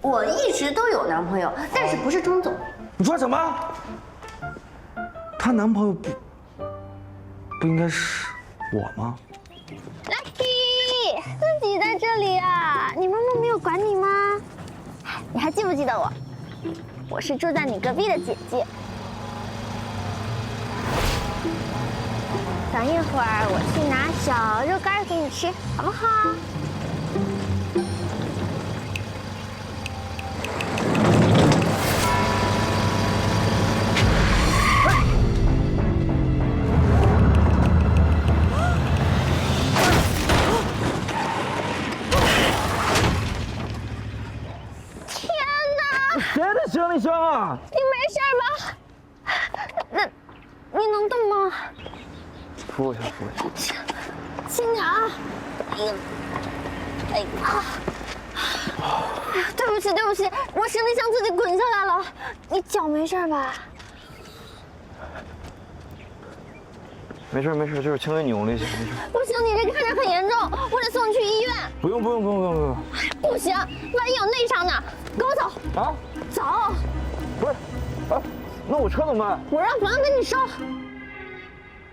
我一直都有男朋友，但是不是钟总。你说什么？她男朋友不应该是我吗 ？Lucky， 自己在这里啊？你妈妈没有管你吗？你还记不记得我？我是住在你隔壁的姐姐。等一会儿我去拿小肉干给你吃，好不好？谁的行李箱啊？你没事吧？你能动吗？扶我一下，扶我一下。轻点啊！哎呀！对不起，我行李箱自己滚下来了。你脚没事吧？没事，就是轻微扭了一下，没事。不行，你这看着很严重，我得送你去医院。不用。不行，万一有内伤呢？跟我走。啊？走。不是，啊，那我车怎么办？我让房给你收。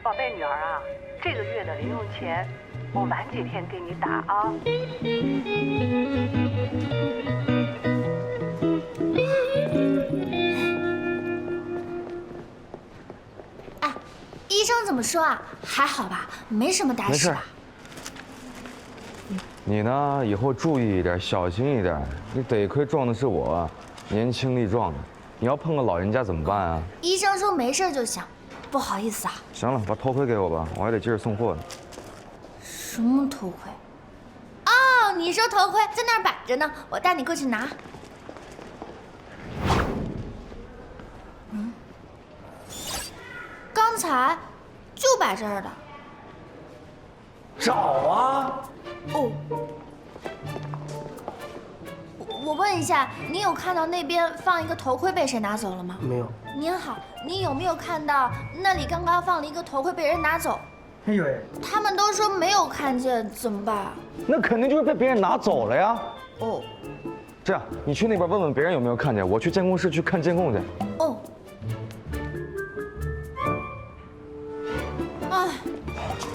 宝贝女儿啊，这个月的零用钱我晚几天给你打啊。哎，医生怎么说啊？还好吧，没什么大事吧？你呢？以后注意一点，小心一点。你得亏撞的是我，年轻力壮的。你要碰个老人家怎么办啊？医生说没事就行，不好意思啊。行了，把头盔给我吧，我还得接着送货呢。什么头盔？哦，你说头盔在那儿摆着呢，我带你过去拿。刚才就摆这儿的。找啊！哦，我问一下，你有看到那边放一个头盔被谁拿走了吗？没有。您好，你有没有看到那里刚刚放了一个头盔被人拿走？没有哎。他们都说没有看见，怎么办啊？那肯定就是被别人拿走了呀。哦，这样，你去那边问问别人有没有看见，我去监控室去看监控去。哦。哎，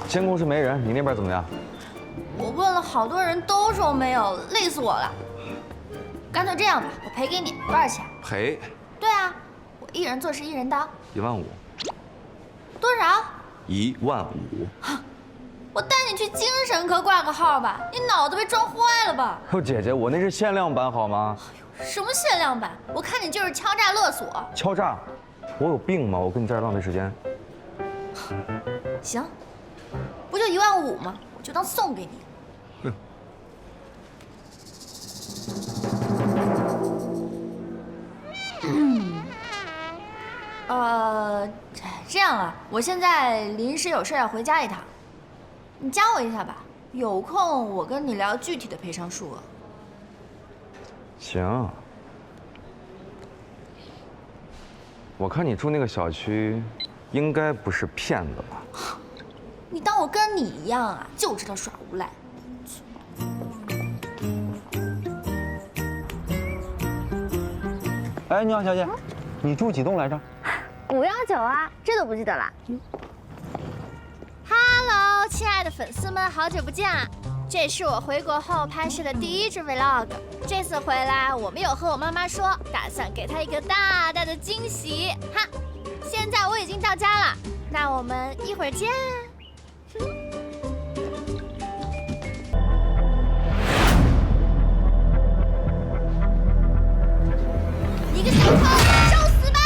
监控室没人，你那边怎么样？我问了好多人都说没有，累死我了。干脆这样吧，我赔给你，多少钱？赔对啊，我一人做事一人当。15000。多少？15000。我带你去精神科挂个号吧，你脑子被撞坏了吧？哦，姐姐，我那是限量版好吗？什么限量版？我看你就是敲诈勒索。敲诈？我有病吗？我跟你在这浪费时间。行，不就15000吗？我就当送给你。这样啊，我现在临时有事要回家一趟，你加我一下吧，有空我跟你聊具体的赔偿数额。行。我看你住那个小区，应该不是骗子吧？你当我跟你一样啊，就知道耍无赖。哎，你好，小姐，你住几栋来着519啊，这都不记得了。Hello， 亲爱的粉丝们，好久不见啊！这是我回国后拍摄的第一支 vlog。这次回来，我没有和我妈妈说，打算给她一个大大的惊喜。哈，现在我已经到家了，那我们一会儿见。你个小偷，受死吧！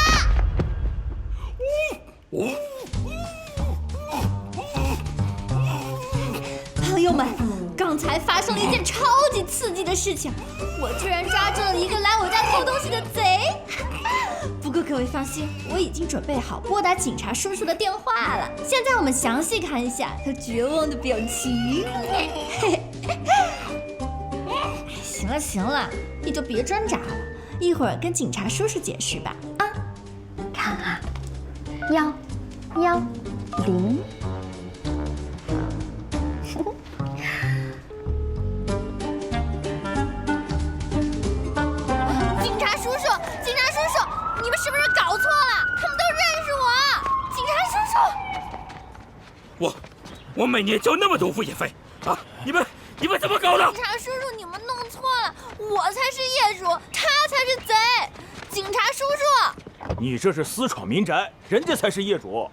朋友们，刚才发生了一件超级刺激的事情，我居然抓住了一个来我家偷东西的贼。不过各位放心，我已经准备好拨打警察叔叔的电话了。现在我们详细看一下他绝望的表情。行了行了，你就别挣扎了，一会儿跟警察叔叔解释吧。啊，看啊，110。我每年交那么多物业费啊！你们怎么搞的？警察叔叔，你们弄错了，我才是业主，他才是贼。警察叔叔，你这是私闯民宅，人家才是业主。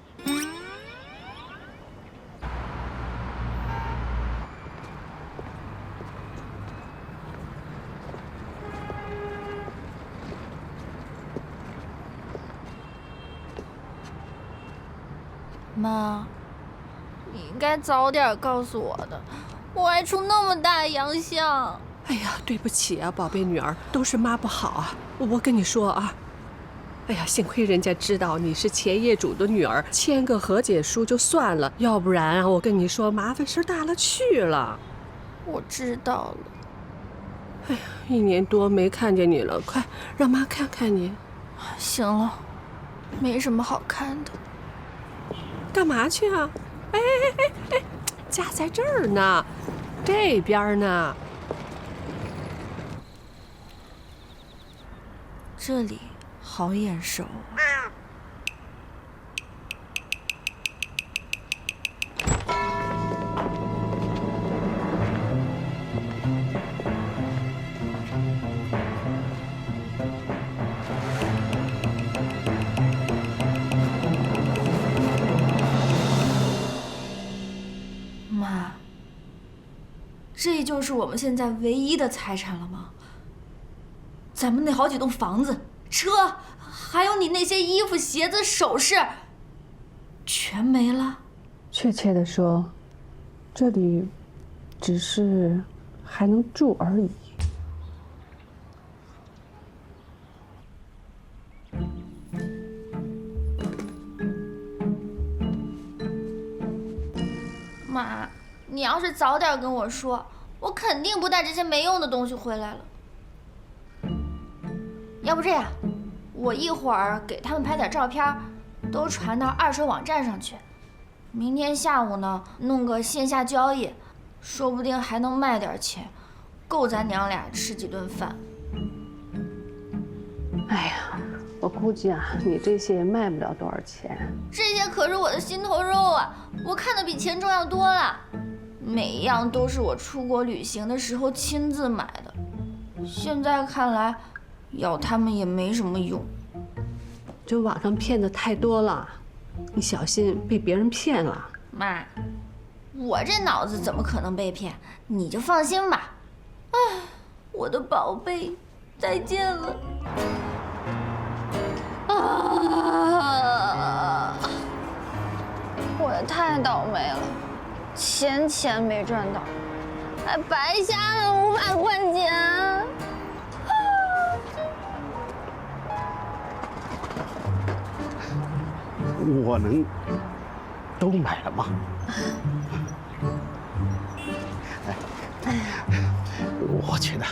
妈，你应该早点告诉我的，我还出那么大的洋相。哎呀，对不起啊，宝贝女儿，都是妈不好啊。我跟你说啊，哎呀，幸亏人家知道你是前业主的女儿，签个和解书就算了，要不然啊，我跟你说麻烦事大了去了。我知道了。哎呀，1年多没看见你了，快让妈看看你。行了，没什么好看的。干嘛去啊？哎，家在这儿呢，这边呢。这里好眼熟啊！妈，这就是我们现在唯一的财产了吗？咱们那好几栋房子、车，还有你那些衣服、鞋子、首饰，全没了。确切的说，这里只是还能住而已。妈，你要是早点跟我说，我肯定不带这些没用的东西回来了。要不这样，我一会儿给他们拍点照片，都传到二手网站上去。明天下午呢，弄个线下交易，说不定还能卖点钱，够咱娘俩吃几顿饭。哎呀，我估计啊，你这些卖不了多少钱。这些可是我的心头肉啊，我看得比钱重要多了。每一样都是我出国旅行的时候亲自买的，现在看来，要他们也没什么用。这网上骗的太多了，你小心被别人骗了。妈，我这脑子怎么可能被骗？你就放心吧。哎，我的宝贝，再见了。啊！我也太倒霉了，钱没赚到，还白瞎了无法换钱。我能都买了吗？我觉得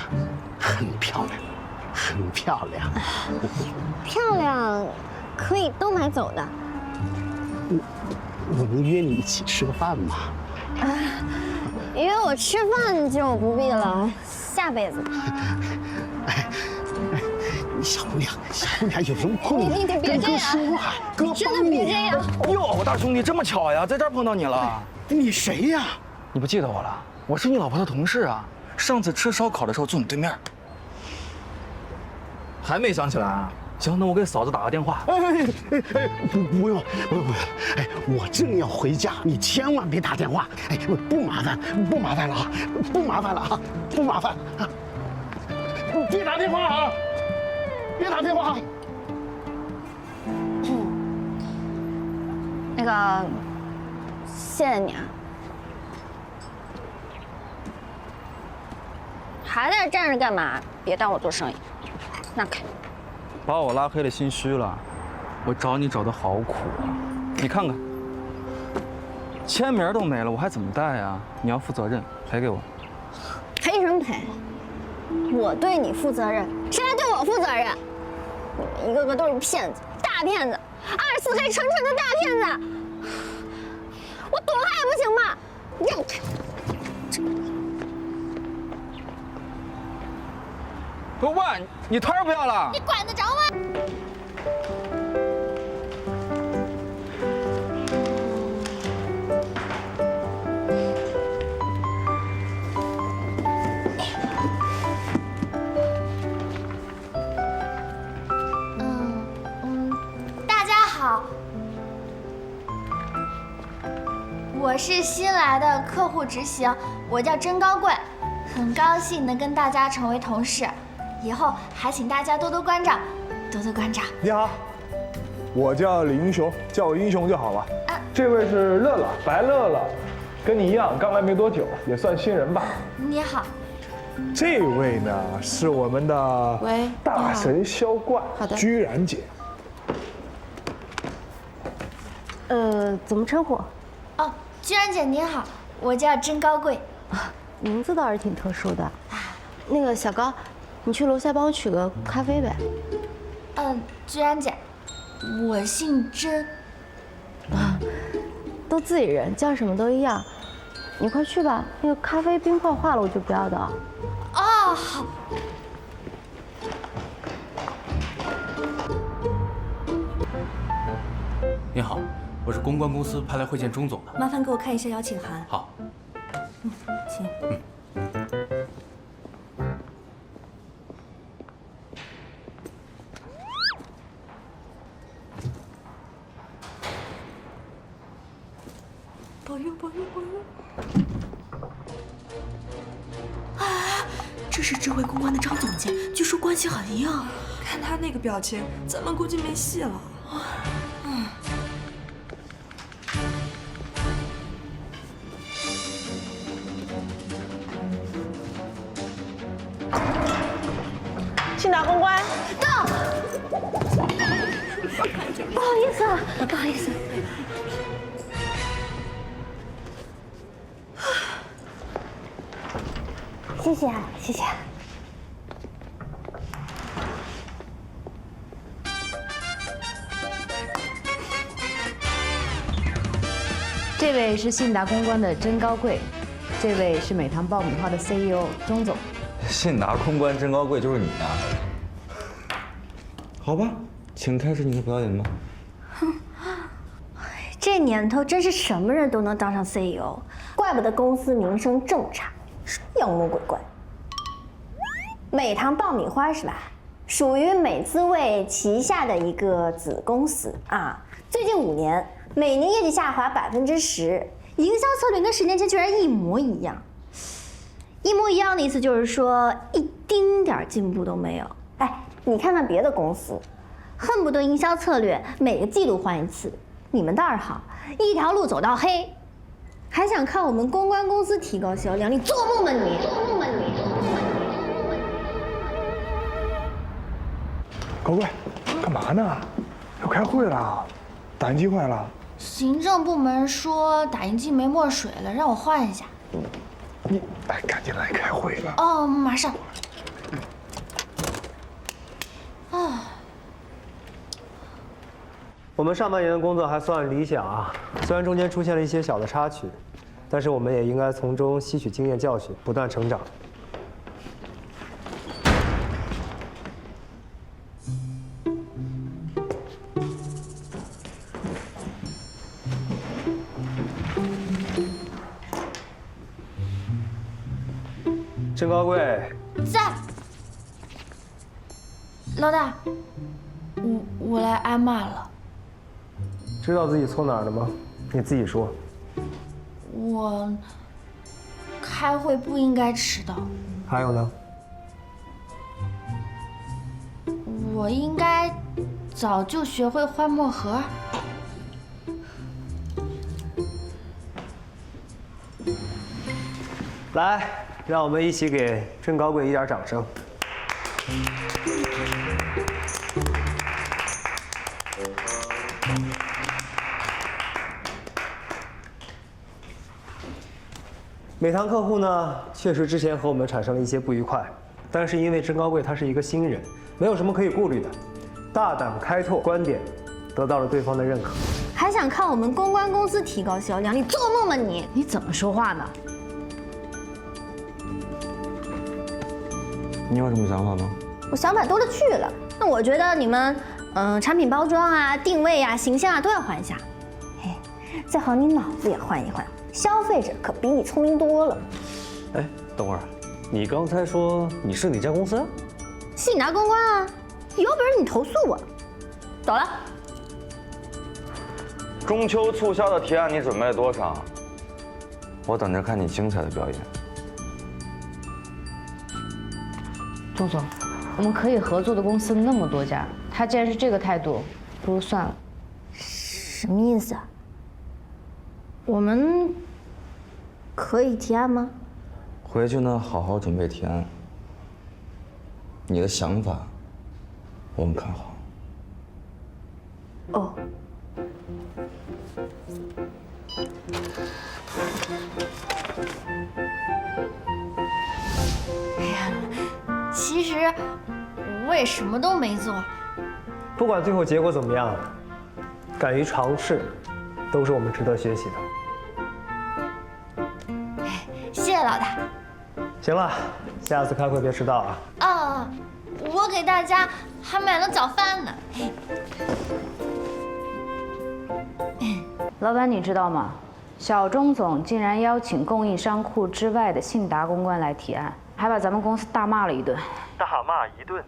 很漂亮，很漂亮。漂亮，可以都买走的。我能约你一起吃个饭吗？约我吃饭就不必了，下辈子吧。小姑娘有什么困难你别跟哥这样说啊，哥真的帮你。别这样。哟，大兄弟，这么巧呀，在这儿碰到你了。你谁呀？你不记得我了？我是你老婆的同事啊，上次吃烧烤的时候坐你对面。还没想起来啊？行，那我给嫂子打个电话。不用，哎，我正要回家，你千万别打电话。哎，不麻烦了啊，不麻烦啊。别打电话啊！别打电话。那个，谢谢你啊。还在这站着干嘛？别耽误我做生意。让开。把我拉黑了，心虚了。我找你找的好苦啊！你看看，签名都没了，我还怎么带呀？你要负责任，赔给我。赔什么赔？我对你负责任，谁来对我负责任？你们一个个都是骗子，大骗子，24K 纯纯的大骗子！我躲开也不行吗？让开！不问，你摊儿不要了？你管得着吗？我是新来的客户执行，我叫甄高贵，很高兴能跟大家成为同事，以后还请大家多多关照，多多关照。你好，我叫李英雄，叫我英雄就好了。这位是乐乐，白乐乐，跟你一样，刚来没多久，也算新人吧。你好。这位呢是我们的大神销冠，居然姐。怎么称呼？哦，居然姐你好，我叫甄高贵。名字倒是挺特殊的。那个小高，你去楼下帮我取个咖啡呗。居然姐，我姓甄。都自己人，叫什么都一样。你快去吧，那个咖啡冰块化了我就不要的。哦，好。你好，我是公关公司派来会见钟总的。麻烦给我看一下邀请函。好。请。保佑保佑保佑！啊，这是智慧公关的张总监，据说关系很硬。看他那个表情，咱们估计没戏了。信达公关到。不好意思啊，不好意思。谢谢啊，谢谢。这位是信达公关的甄高贵，这位是美堂爆米花的 CEO 钟总。信达公关甄高贵就是你啊？好吧，请开始你的表演吧。这年头真是什么人都能当上 CEO， 怪不得公司名声这么差，妖魔鬼怪。美堂爆米花是吧？属于美滋味旗下的一个子公司啊。最近5年，每年业绩下滑10%，营销策略跟10年前居然一模一样。一模一样的意思就是说一丁点进步都没有。哎，你看看别的公司，恨不得营销策略每个季度换一次，你们倒是好，一条路走到黑。还想看我们公关公司提高销量，你做梦吧你！做梦吧你！高贵，干嘛呢？要开会了，打印机坏了。行政部门说打印机没墨水了，让我换一下。你哎，赶紧来开会了。哦，马上。我们上半年的工作还算理想啊，虽然中间出现了一些小的插曲，但是我们也应该从中吸取经验教训，不断成长。甄高贵，在。老大，我来挨骂了。知道自己错哪儿了吗？你自己说。我开会不应该迟到。还有呢？我应该早就学会换墨盒。来，让我们一起给甄高贵一点掌声。美堂客户呢，确实之前和我们产生了一些不愉快，但是因为甄高贵他是一个新人，没有什么可以顾虑的，大胆开拓观点，得到了对方的认可。还想看我们公关公司提高销量，你做梦吧你！你怎么说话呢？你有什么想法吗？我想法多了去了。那我觉得你们，产品包装啊、定位啊、形象啊都要换一下。嘿，最好你脑子也换一换。消费者可比你聪明多了。哎，等会儿，你刚才说你是哪家公司？信达公关啊，有本事你投诉我。走了。中秋促销的提案你准备了多少？我等着看你精彩的表演。钟总，我们可以合作的公司那么多家，他既然是这个态度，不如算了。什么意思啊？我们可以提案吗？回去呢，好好准备提案。你的想法，我们看好。哦。哎呀，其实我也什么都没做。不管最后结果怎么样，敢于尝试，都是我们值得学习的。谢谢老大。行了，下次开会别迟到啊。哦，我给大家还买了早饭呢。老板，你知道吗？小钟总竟然邀请供应商库之外的信达公关来提案，还把咱们公司大骂了一顿。大骂一顿。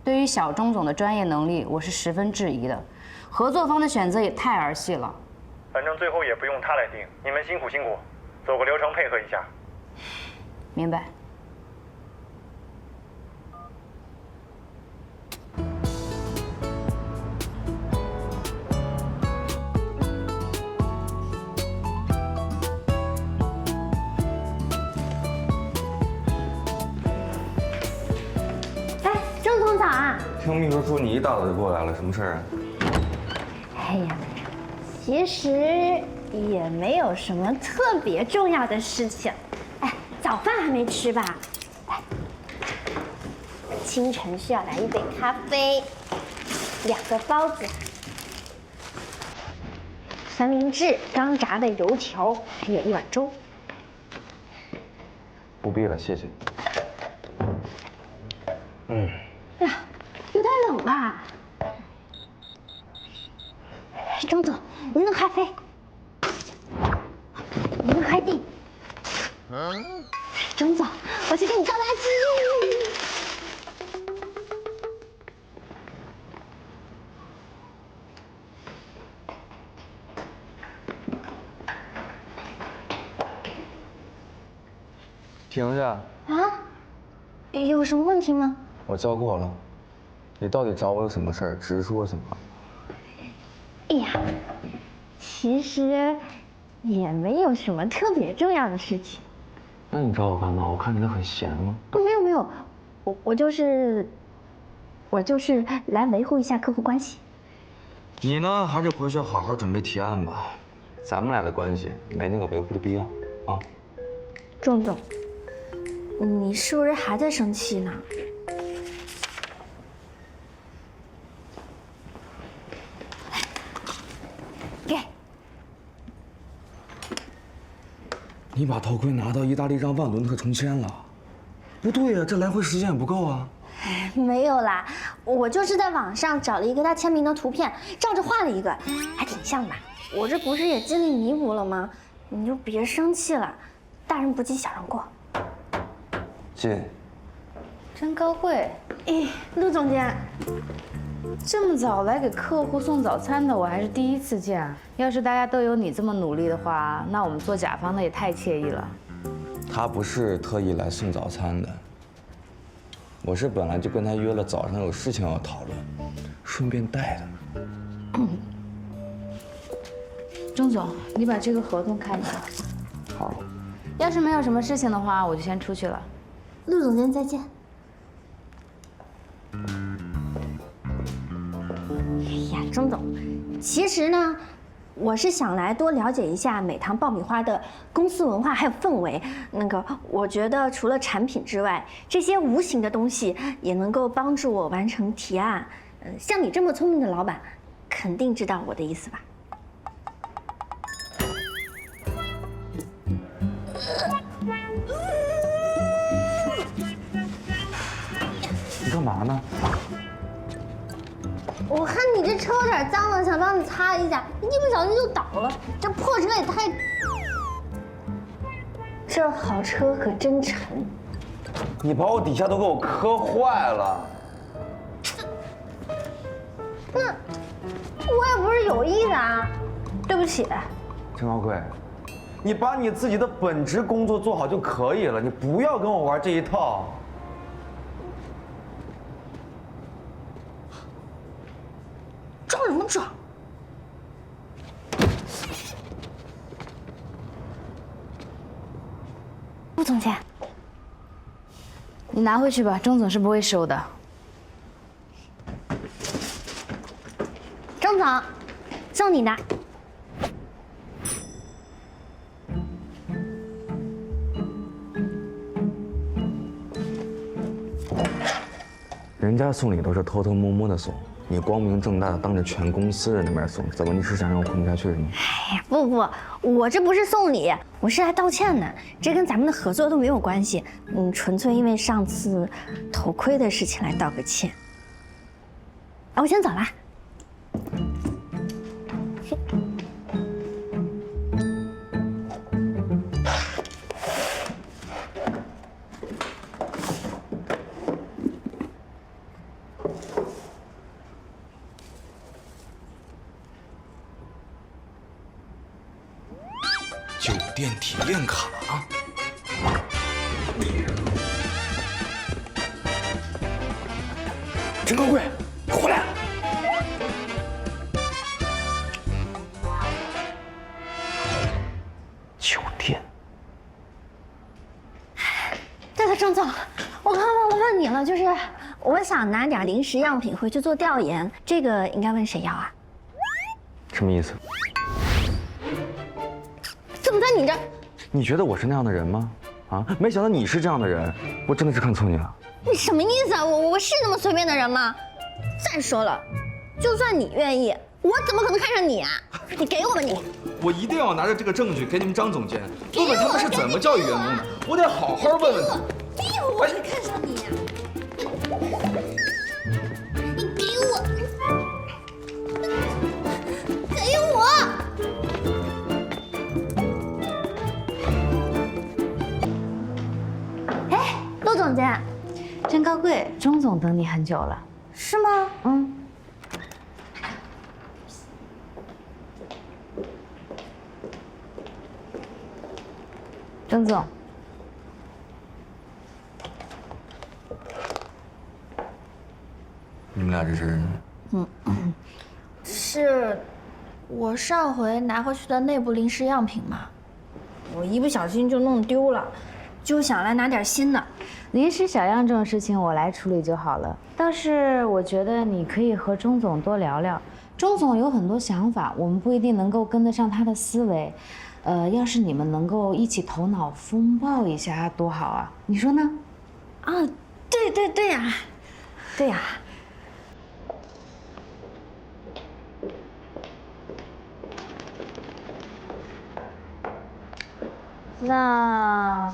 对于小钟总的专业能力，我是十分质疑的。合作方的选择也太儿戏了。反正最后也不用他来定，你们辛苦辛苦，走个流程配合一下。明白。钟总早啊！听秘书说你一大早就过来了，什么事儿啊？哎呀，其实也没有什么特别重要的事情。哎，早饭还没吃吧？来，清晨需要来一杯咖啡，2个包子，三明治，刚炸的油条，还有1碗粥。不必了，谢谢。哎呀，有点冷吧？钟总，您的咖啡，您的快递。钟总，我去给你倒垃圾。停下！啊？有什么问题吗？我叫过了，你到底找我有什么事儿？直说行吗？哎呀，其实也没有什么特别重要的事情。那你找我干嘛？我看你很闲吗？没有，我就是来维护一下客户关系。你呢，还是回去好好准备提案吧。咱们俩的关系没那个维护的必要啊。钟总，你是不是还在生气呢？给。你把头盔拿到意大利让万伦特重签了？不对呀，这来回时间也不够啊。没有啦，我就是在网上找了一个他签名的图片，照着画了一个，还挺像吧？我这不是也尽力弥补了吗？你就别生气了，大人不计小人过。进。真高贵。哎，陆总监，这么早来给客户送早餐的，我还是第一次见。要是大家都有你这么努力的话，那我们做甲方的也太惬意了。他不是特意来送早餐的，我是本来就跟他约了早上有事情要讨论，顺便带的。钟总，你把这个合同看一下。好。要是没有什么事情的话，我就先出去了。陆总监再见。哎呀，钟总，其实呢，我是想来多了解一下美堂爆米花的公司文化还有氛围。我觉得除了产品之外，这些无形的东西也能够帮助我完成提案。像你这么聪明的老板，肯定知道我的意思吧？你干嘛呢？我看你这车有点脏了，想帮你擦一下，一不小心就倒了。这破车也太……这好车可真沉。你把我底下都给我磕坏了。那我也不是有意的啊，对不起。陈高贵，你把你自己的本职工作做好就可以了，你不要跟我玩这一套。装什么装？陆总监，你拿回去吧，钟总是不会收的。钟总，送你的。人家送礼都是偷偷摸摸的送，你光明正大的当着全公司人的面送，怎么你是想让我混不下去是吗？哎呀，不，我这不是送礼，我是来道歉的，这跟咱们的合作都没有关系，纯粹因为上次头盔的事情来道个歉。啊，我先走了。酒店体验卡。陈高贵，回来！酒店。对，郑总，我刚忘了问你了，就是我想拿点临时样品回去做调研，这个应该问谁要啊？什么意思？怎么在你这儿？你觉得我是那样的人吗？啊，没想到你是这样的人，我真的是看错你了。你什么意思啊？我是那么随便的人吗？再说了，就算你愿意，我怎么可能看上你啊？你给我吧你！我一定要拿着这个证据给你们张总监，问问他们是怎么教育员工的。我得好好问问他。逼我才看上你啊！你给我，给我！哎，陆总监，真高贵，钟总等你很久了。是吗？嗯。钟总，你们俩这是？是我上回拿回去的内部临时样品嘛，我一不小心就弄丢了，就想来拿点新的。临时小样这种事情我来处理就好了。倒是我觉得你可以和钟总多聊聊，钟总有很多想法，我们不一定能够跟得上他的思维。要是你们能够一起头脑风暴一下，多好啊！你说呢？啊，对呀，对呀。那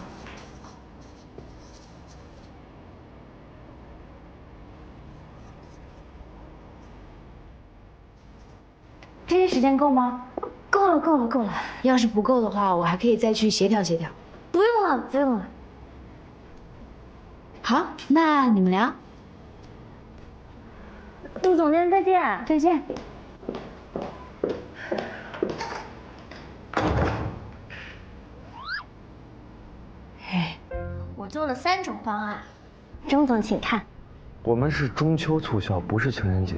这些时间够吗？够了。要是不够的话，我还可以再去协调协调。不用了。好，那你们聊。陆总监再见。再见。我做了3种方案，钟总请看。我们是中秋促销，不是情人节。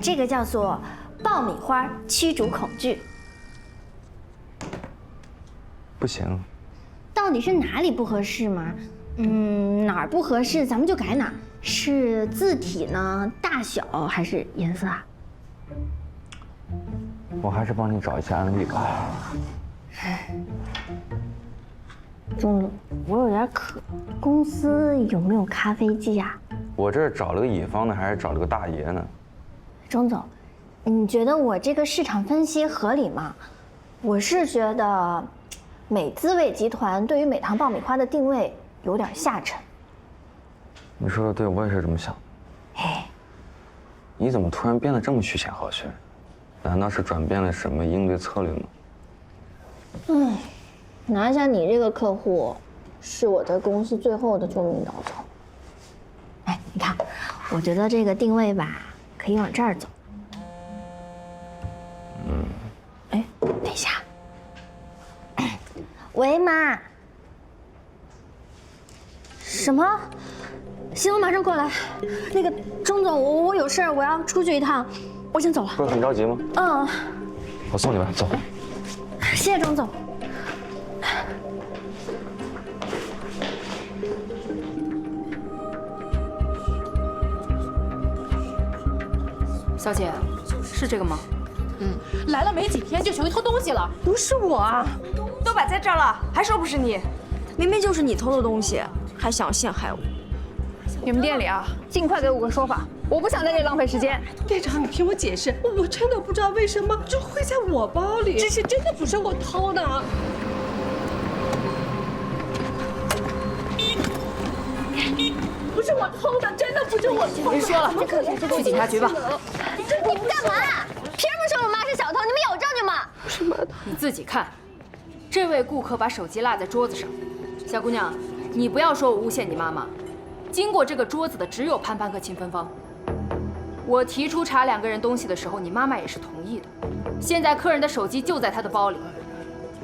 这个叫做爆米花驱逐恐惧。不行。到底是哪里不合适吗？哪儿不合适咱们就改哪儿。是字体呢、大小还是颜色啊？我还是帮你找一下案例吧。钟总，我有点渴，公司有没有咖啡机啊？我这儿找了个乙方呢，还是找了个大爷呢？钟总，你觉得我这个市场分析合理吗？我是觉得，美滋味集团对于美堂爆米花的定位有点下沉。你说的对，我也是这么想。哎，你怎么突然变得这么虚情好学？难道是转变了什么应对策略吗？拿下你这个客户，是我在公司最后的救命稻草。哎，你看，我觉得这个定位吧，可以往这儿走。哎，等一下。喂，妈。什么？行，我马上过来。那个钟总，我有事儿，我要出去一趟，我先走了。不是很着急吗？嗯。我送你吧，走。谢谢钟总。小姐，是这个吗？来了没几天就学会偷东西了。不是我啊，都摆在这儿了，还说不是你？明明就是你偷的东西，还想陷害我。你们店里啊，尽快给我个说法，我不想在这里浪费时间。店长，你听我解释，我真的不知道为什么就会在我包里，这真的不是我偷的。不是我偷的，真的不是我偷的。别说了，去警察局吧。你们干嘛？凭什么说我妈是小偷？你们有证据吗？不是妈的，你自己看。这位顾客把手机落在桌子上，小姑娘，你不要说我诬陷你妈妈。经过这个桌子的只有潘潘和秦芬芳。我提出查2个人东西的时候，你妈妈也是同意的。现在客人的手机就在她的包里，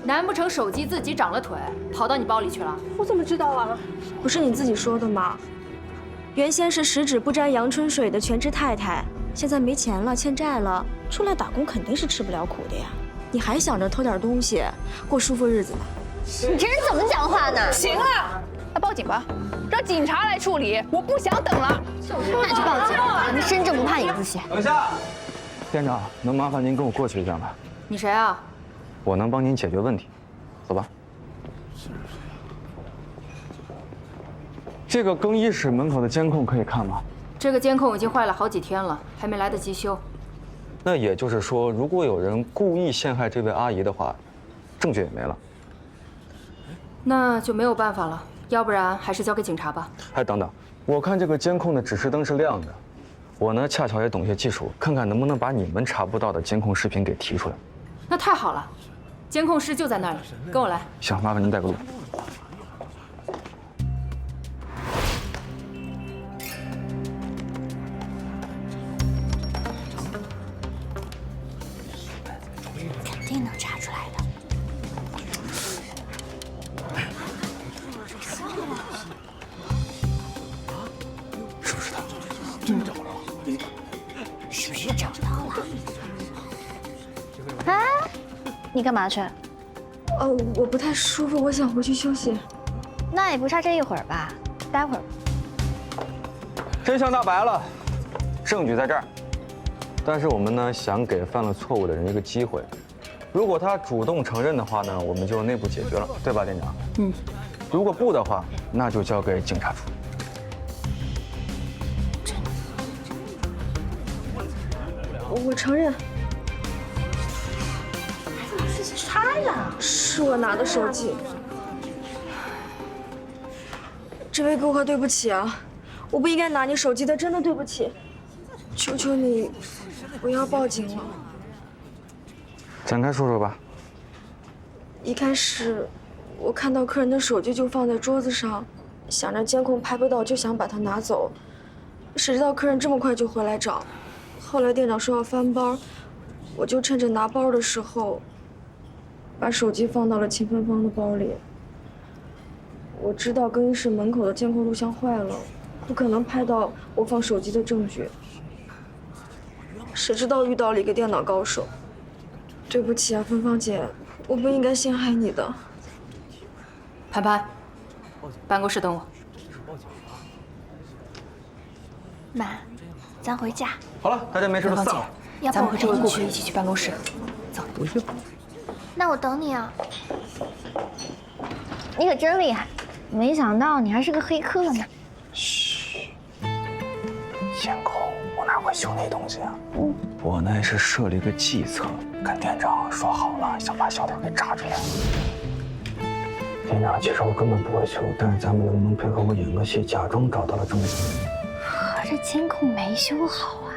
难不成手机自己长了腿，跑到你包里去了？我怎么知道啊？不是你自己说的吗？原先是十指不沾阳春水的全职太太，现在没钱了，欠债了，出来打工肯定是吃不了苦的呀。你还想着偷点东西，过舒服日子呢？你这人怎么讲话呢？行了，那报警吧，让警察来处理，我不想等了。那就报警，咱们身正不怕影子斜。等一下，店长，能麻烦您跟我过去一下吗？你谁啊？我能帮您解决问题，走吧。这个更衣室门口的监控可以看吗？这个监控已经坏了好几天了，还没来得及修。那也就是说，如果有人故意陷害这位阿姨的话，证据也没了。那就没有办法了，要不然还是交给警察吧。哎，等等，我看这个监控的指示灯是亮的，我呢恰巧也懂些技术，看看能不能把你们查不到的监控视频给提出来。那太好了，监控室就在那里，跟我来。行，麻烦您带个路。肯定能查出来的。是不是他？真找着了？是不是找到了？哎，你干嘛去？我不太舒服，我想回去休息。那也不差这一会儿吧，待会儿。真相大白了，证据在这儿。但是我们呢，想给犯了错误的人一个机会。如果他主动承认的话呢，我们就内部解决了，对吧，店长？嗯。如果不的话，那就交给警察处理。我承认。是他呀？是我拿的手机。这位顾客，对不起啊，我不应该拿你手机的，真的对不起。求求你，不要报警了。展开说说吧。一开始，我看到客人的手机就放在桌子上，想着监控拍不到，就想把它拿走。谁知道客人这么快就回来找。后来店长说要翻包，我就趁着拿包的时候，把手机放到了秦芬芳的包里。我知道更衣室门口的监控录像坏了，不可能拍到我放手机的证据。谁知道遇到了一个电脑高手。对不起啊，芬芳姐，我不应该陷害你的。潘潘，办公室等我。妈，咱回家。好了，大家没事就散了。咱们和这位顾客一起去办公室。走。不用。那我等你啊。你可真厉害，没想到你还是个黑客呢。嘘，监控我哪会修那东西啊？我呢是设了一个计策，跟店长说好了，想把小偷给炸出来。店长，其实我根本不会修，但是咱们能不能配合我演个戏，假装找到了证据？合着监控没修好啊？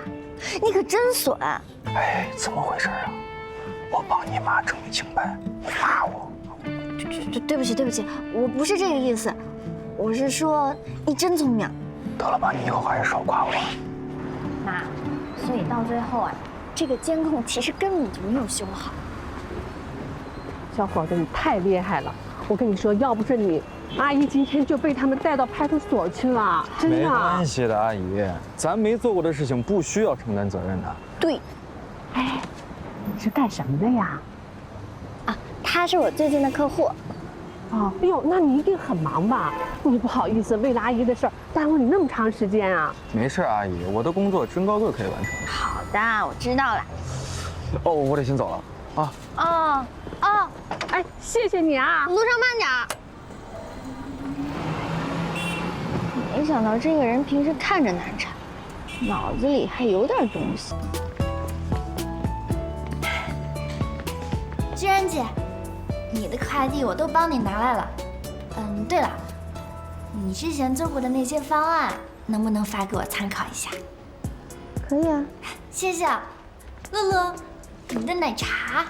你可真损！哎，怎么回事啊？我帮你妈证明清白，你骂我？对不起，对不起，我不是这个意思，我是说你真聪明。得了吧，你以后还是少夸我。妈，所以到最后啊，这个监控其实根本就没有修好。小伙子，你太厉害了！我跟你说，要不是你，阿姨今天就被他们带到派出所去了，真的。没关系的，阿姨，咱没做过的事情不需要承担责任的。对。哎，你是干什么的呀？啊，他是我最近的客户。哦，哎呦，那你一定很忙吧？你不好意思为了阿姨的事儿耽误你那么长时间啊？没事，阿姨，我的工作真高贵可以完成。好的，我知道了。哦，我得先走了啊。哦，哎，谢谢你啊，路上慢点儿。没想到这个人平时看着难缠，脑子里还有点东西。居然姐，你的快递我都帮你拿来了。对了，你之前做过的那些方案，能不能发给我参考一下？可以啊。谢谢。乐乐，你的奶茶。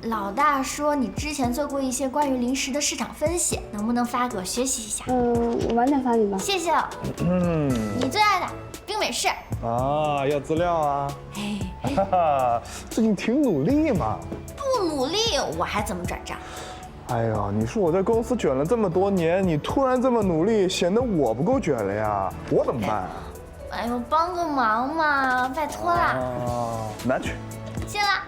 老大说你之前做过一些关于零食的市场分析，能不能发给我学习一下？我晚点发你吧。谢谢。你最爱的冰美式。啊，要资料啊。哈哈，最近挺努力嘛。不努力我还怎么转账？哎呀，你说我在公司卷了这么多年，你突然这么努力，显得我不够卷了呀，我怎么办啊？哎呦，帮个忙嘛，拜托啦。拿去。谢啦。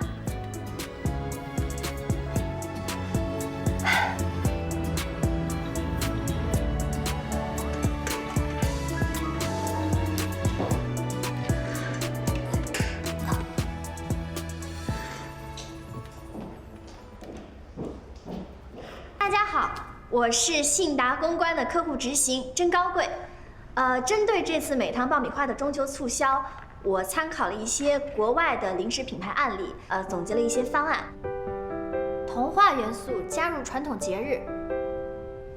大家好，我是信达公关的客户执行真高贵。针对这次美汤爆米花的中秋促销，我参考了一些国外的零食品牌案例，总结了一些方案。童话元素加入传统节日，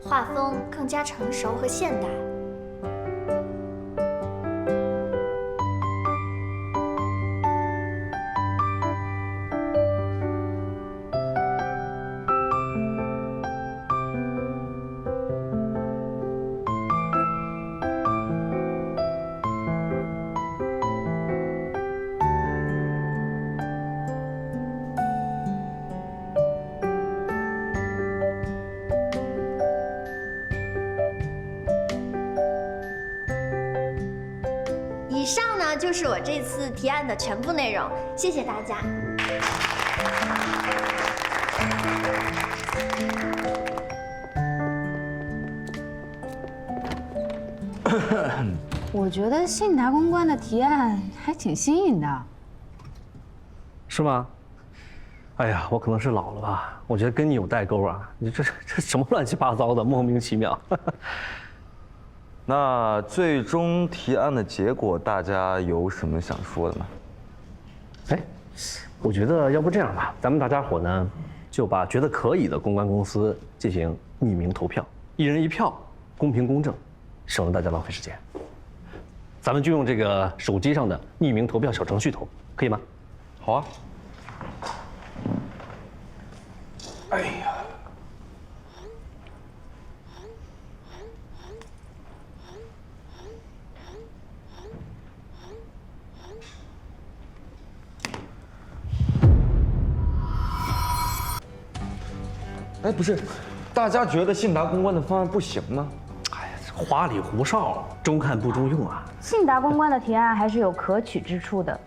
画风更加成熟和现代。以上呢就是我这次提案的全部内容，谢谢大家。我觉得信达公关的提案还挺新颖的。是吗？哎呀，我可能是老了吧，我觉得跟你有代沟啊！你这什么乱七八糟的，莫名其妙。那最终提案的结果，大家有什么想说的吗？哎，我觉得要不这样吧，咱们大家伙呢，就把觉得可以的公关公司进行匿名投票，1人1票，公平公正，省得大家浪费时间。咱们就用这个手机上的匿名投票小程序投，可以吗？好啊。哎呀。哎，不是，大家觉得信达公关的方案不行吗？哎呀，花里胡哨，中看不中用啊。信达公关的提案还是有可取之处的，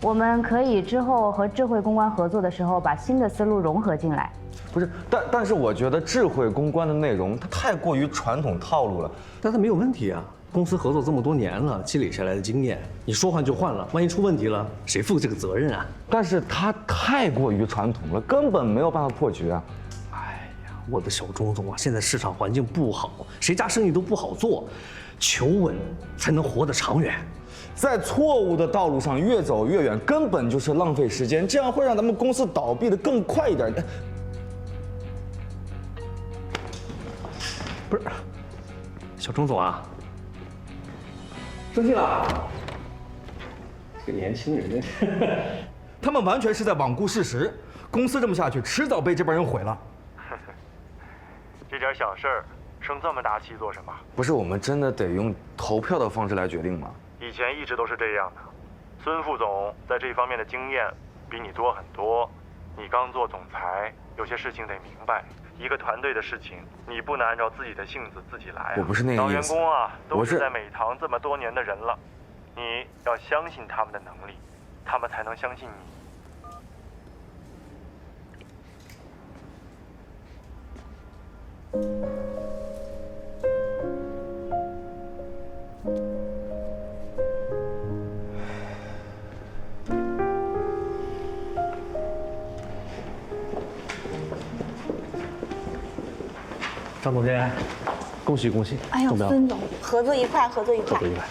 我们可以之后和智慧公关合作的时候，把新的思路融合进来。不是，但是我觉得智慧公关的内容它太过于传统套路了。但它没有问题啊，公司合作这么多年了，积累下来的经验，你说换就换了，万一出问题了，谁负这个责任啊？但是它太过于传统了，根本没有办法破局啊。我的小钟总啊，现在市场环境不好，谁家生意都不好做，求稳才能活得长远。在错误的道路上越走越远，根本就是浪费时间，这样会让咱们公司倒闭的更快一点。不是，小钟总啊，生气了？这个年轻人，他们完全是在罔顾事实，公司这么下去，迟早被这帮人毁了。这点小事儿，生这么大气做什么？不是我们真的得用投票的方式来决定吗？以前一直都是这样的。孙副总在这方面的经验比你多很多。你刚做总裁，有些事情得明白，一个团队的事情，你不能按照自己的性子自己来啊。我不是那个意思。当员工啊，都是我是在美堂这么多年的人了，你要相信他们的能力，他们才能相信你。张总监，恭喜恭喜！哎呦，孙总，合作愉快，合作愉快。合作愉快。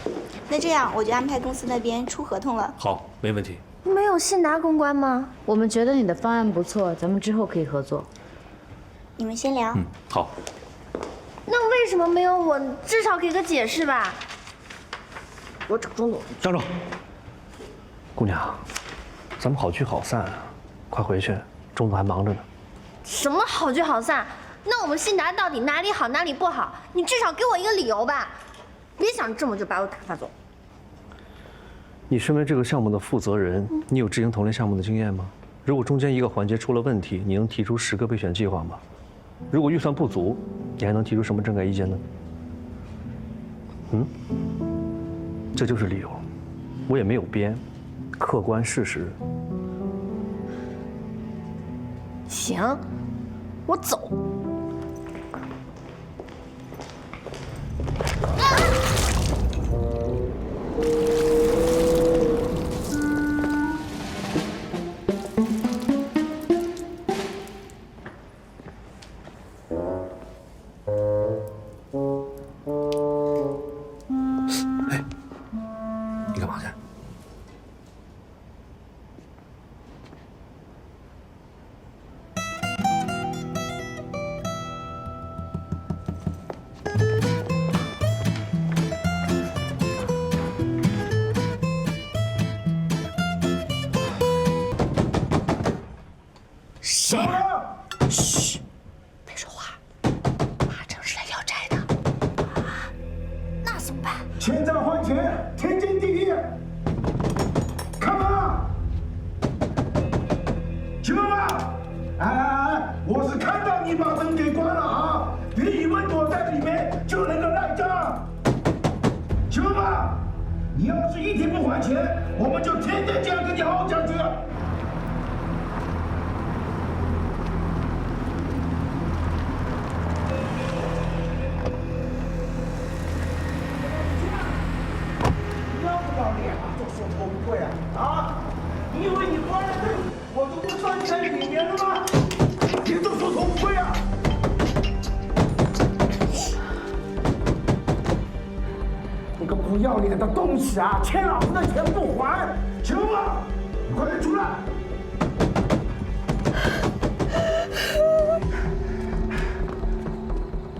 那这样，我就安排公司那边出合同了。好，没问题。没有信达公关吗？我们觉得你的方案不错，咱们之后可以合作。你们先聊。好。那为什么没有我？至少给个解释吧。我找钟总。张总，姑娘，咱们好聚好散啊，快回去，钟总还忙着呢。什么好聚好散？那我们信达到底哪里好哪里不好？你至少给我一个理由吧，别想这么就把我打发走。你身为这个项目的负责人，你有执行同类项目的经验吗？如果中间一个环节出了问题，你能提出10个备选计划吗？如果预算不足，你还能提出什么政改意见呢？这就是理由，我也没有编，客观事实。行，我走。你干嘛去？谁？嘘，别说话。马正是来要债的。啊，那怎么办？欠债还钱，天经地义。看吧，请问吧，哎，我是看到你把灯给关了啊，别以为躲在里面就能够赖账。请问吧，你要是一天不还钱，我们就天天这样跟你好好讲去。头不会啊！你以为你关了灯，我就不钻在里面了吗？别都说头不会啊！你个不要脸的东西啊！欠老子的钱不还，行吗？你快点出来！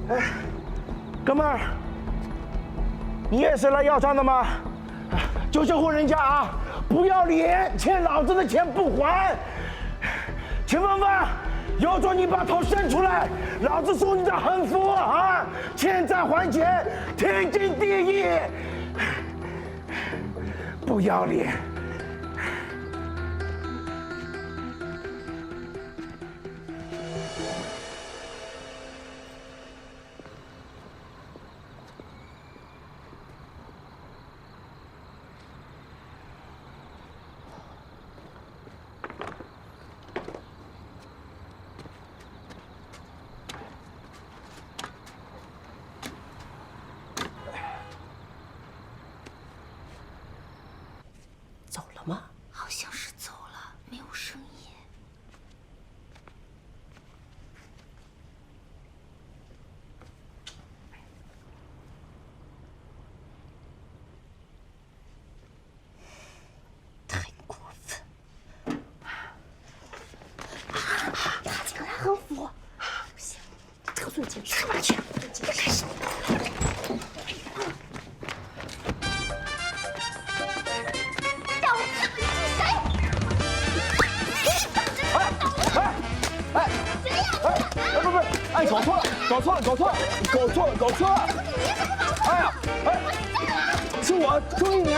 哎，哥们儿，你也是来要账的吗？救救活人家啊！不要脸，欠老子的钱不还！秦芳芳，有种你把头伸出来，老子说你的横幅啊！欠债还钱，天经地义。不要脸！好像是走了，没有声音。太过分！他竟然横幅！不行，得罪警察吧去！开始。哎，搞错了！哎呀，哎，是我注意你。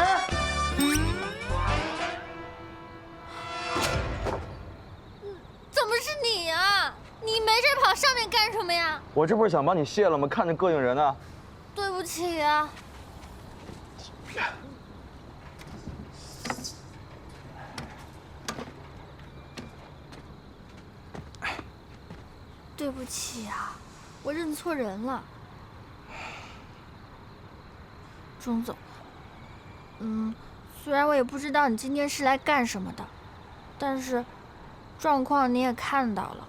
怎么是你啊？你没事跑上面干我这不是想帮你卸了吗？看着膈应人啊。对不起啊。对不起啊，我认错人了。钟总，虽然我也不知道你今天是来干什么的，但是状况你也看到了，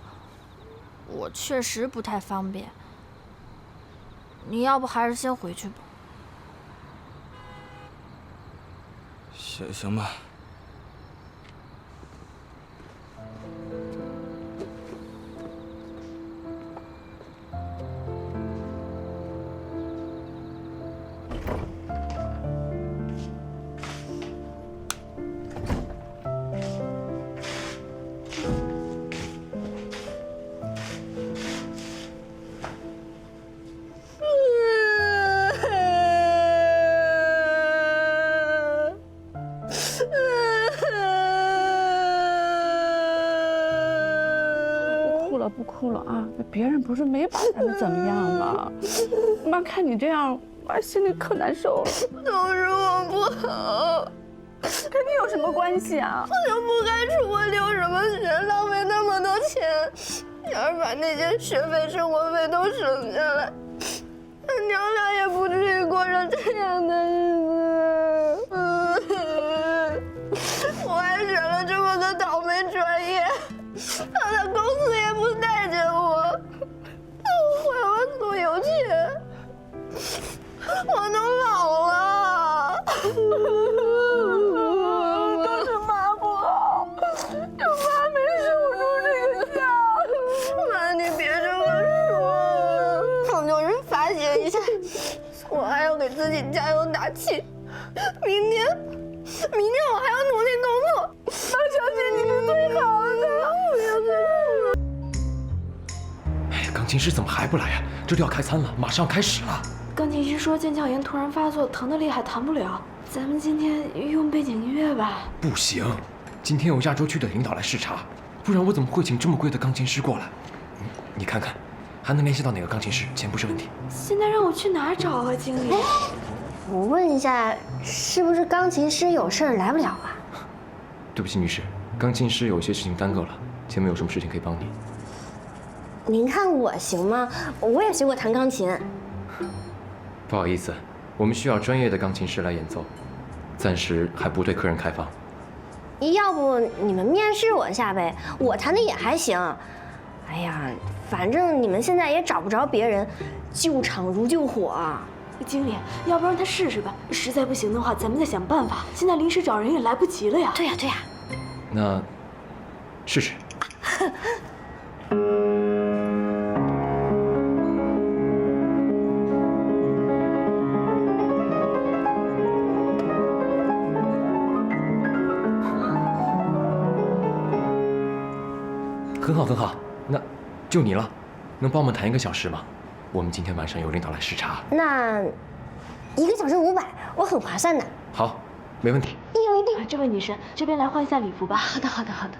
我确实不太方便。你要不还是先回去吧。行吧。不哭了啊！别人不是没把咱们怎么样吗？妈看你这样，妈心里可难受了。都是我不好，跟你有什么关系啊？我就不该出国留什么学，浪费那么多钱。要是把那些学费、生活费都省下来，娘俩也不至于过上这样的日子。我还选了这么个倒霉专业。他的公司也不待见我，他还我所有钱，我都老了，都是妈不好，就妈没守住这个家。妈，你别这么说，我就是发泄一下，我还要给自己加油打气，明天我还要努力工作，妈相信你是最好的。钢琴师怎么还不来呀？这里要开餐了，马上开始了。钢琴师说腱鞘炎突然发作，疼得厉害，弹不了。咱们今天用背景音乐吧。不行，今天有亚洲区的领导来视察，不然我怎么会请这么贵的钢琴师过来？你看看，还能联系到哪个钢琴师？钱不是问题。现在让我去哪儿找啊，经理？我问一下，是不是钢琴师有事儿来不了啊？对不起，女士，钢琴师有些事情耽搁了，前面有什么事情可以帮你？您看我行吗？我也学过弹钢琴。不好意思，我们需要专业的钢琴师来演奏，暂时还不对客人开放。要不你们面试我一下呗，我弹的也还行。哎呀，反正你们现在也找不着别人，救场如救火。经理，要不然他试试吧，实在不行的话，咱们再想办法。现在临时找人也来不及了呀。对呀，对呀。那试试。很好，很好，那就你了，能帮我们弹1个小时吗？我们今天晚上有领导来视察。那1个小时500，我很划算的。好，没问题。一定一定。这位女士，这边来换一下礼服吧。好的，好的，好的。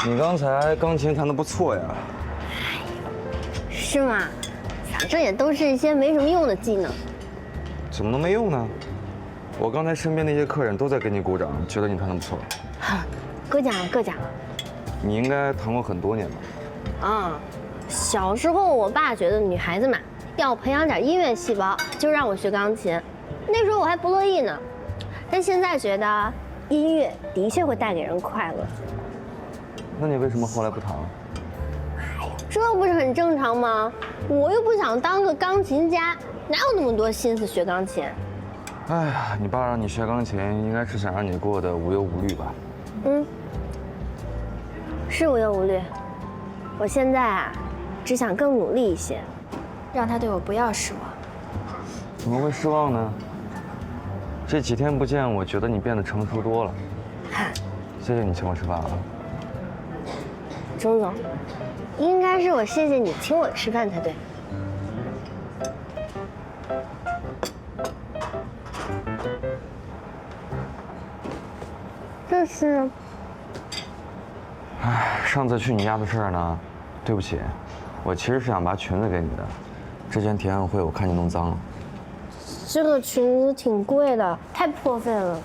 你刚才钢琴弹得不错呀。是吗？反正也都是一些没什么用的技能。怎么能没用呢？我刚才身边那些客人都在给你鼓掌，觉得你弹得不错。过奖了，过奖了。你应该弹过很多年吧？啊，小时候我爸觉得女孩子嘛要培养点音乐细胞，就让我学钢琴。那时候我还不乐意呢，但现在觉得音乐的确会带给人快乐。那你为什么后来不弹了？这不是很正常吗？我又不想当个钢琴家，哪有那么多心思学钢琴？哎呀，你爸让你学钢琴，应该是想让你过得无忧无虑吧？嗯，是无忧无虑。我现在啊，只想更努力一些，让他对我不要失望。怎么会失望呢？这几天不见，我觉得你变得成熟多了。谢谢你请我吃饭啊。钟总，应该是我谢谢你请我吃饭才对。这是……哎，上次去你家的事儿呢，对不起，我其实是想把裙子给你的，之前提案会我看你弄脏了。这个裙子挺贵的，太破费了。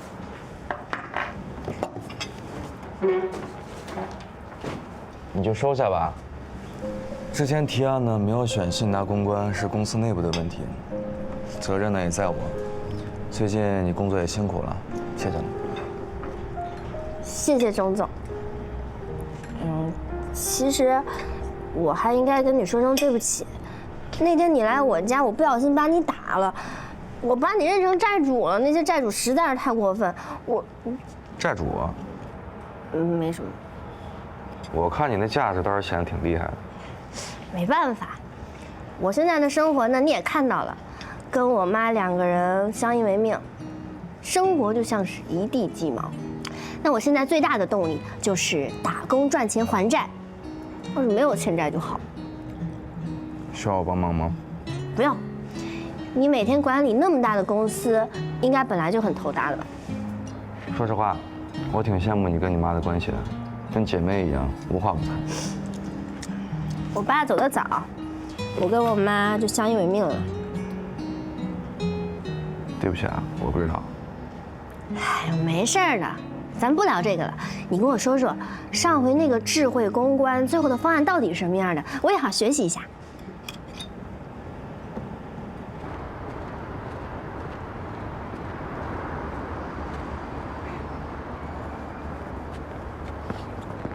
你就收下吧。之前提案呢没有选信达公关是公司内部的问题，责任呢也在我。最近你工作也辛苦了，谢谢你。谢谢钟总。其实我还应该跟你说声对不起。那天你来我家，我不小心把你打了，我把你认成债主了。那些债主实在是太过分，债主啊？没什么。我看你那架势倒是显得挺厉害的。没办法，我现在的生活呢，你也看到了，跟我妈2个人相依为命，生活就像是一地鸡毛。那我现在最大的动力就是打工赚钱还债，要是没有欠债就好。需要我帮忙吗？不用，你每天管理那么大的公司，应该本来就很头大了。说实话，我挺羡慕你跟你妈的关系的，跟姐妹一样，无话不谈。我爸走得早，我跟我妈就相依为命了。对不起啊，我不知道。哎，没事的，咱不聊这个了。你跟我说说，上回那个智慧公关最后的方案到底是什么样的，我也好学习一下。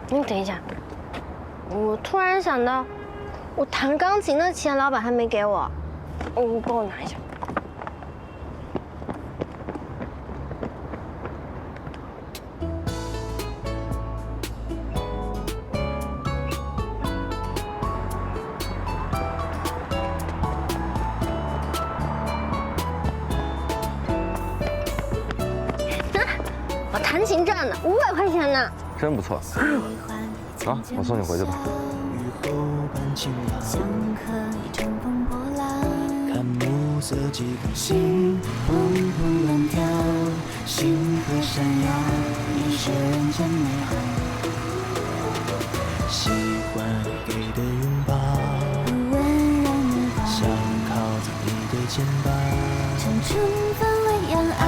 你等一下，我突然想到，我弹钢琴的钱老板还没给我，你帮我拿一下。我弹琴赚的500块钱呢，真不错。走，我送你回去吧。看暮色几颗星扑扑乱跳，星河闪耀，你是人间美好。喜欢给的拥抱，温柔拥抱，想靠在你的肩膀，成春风喂养爱，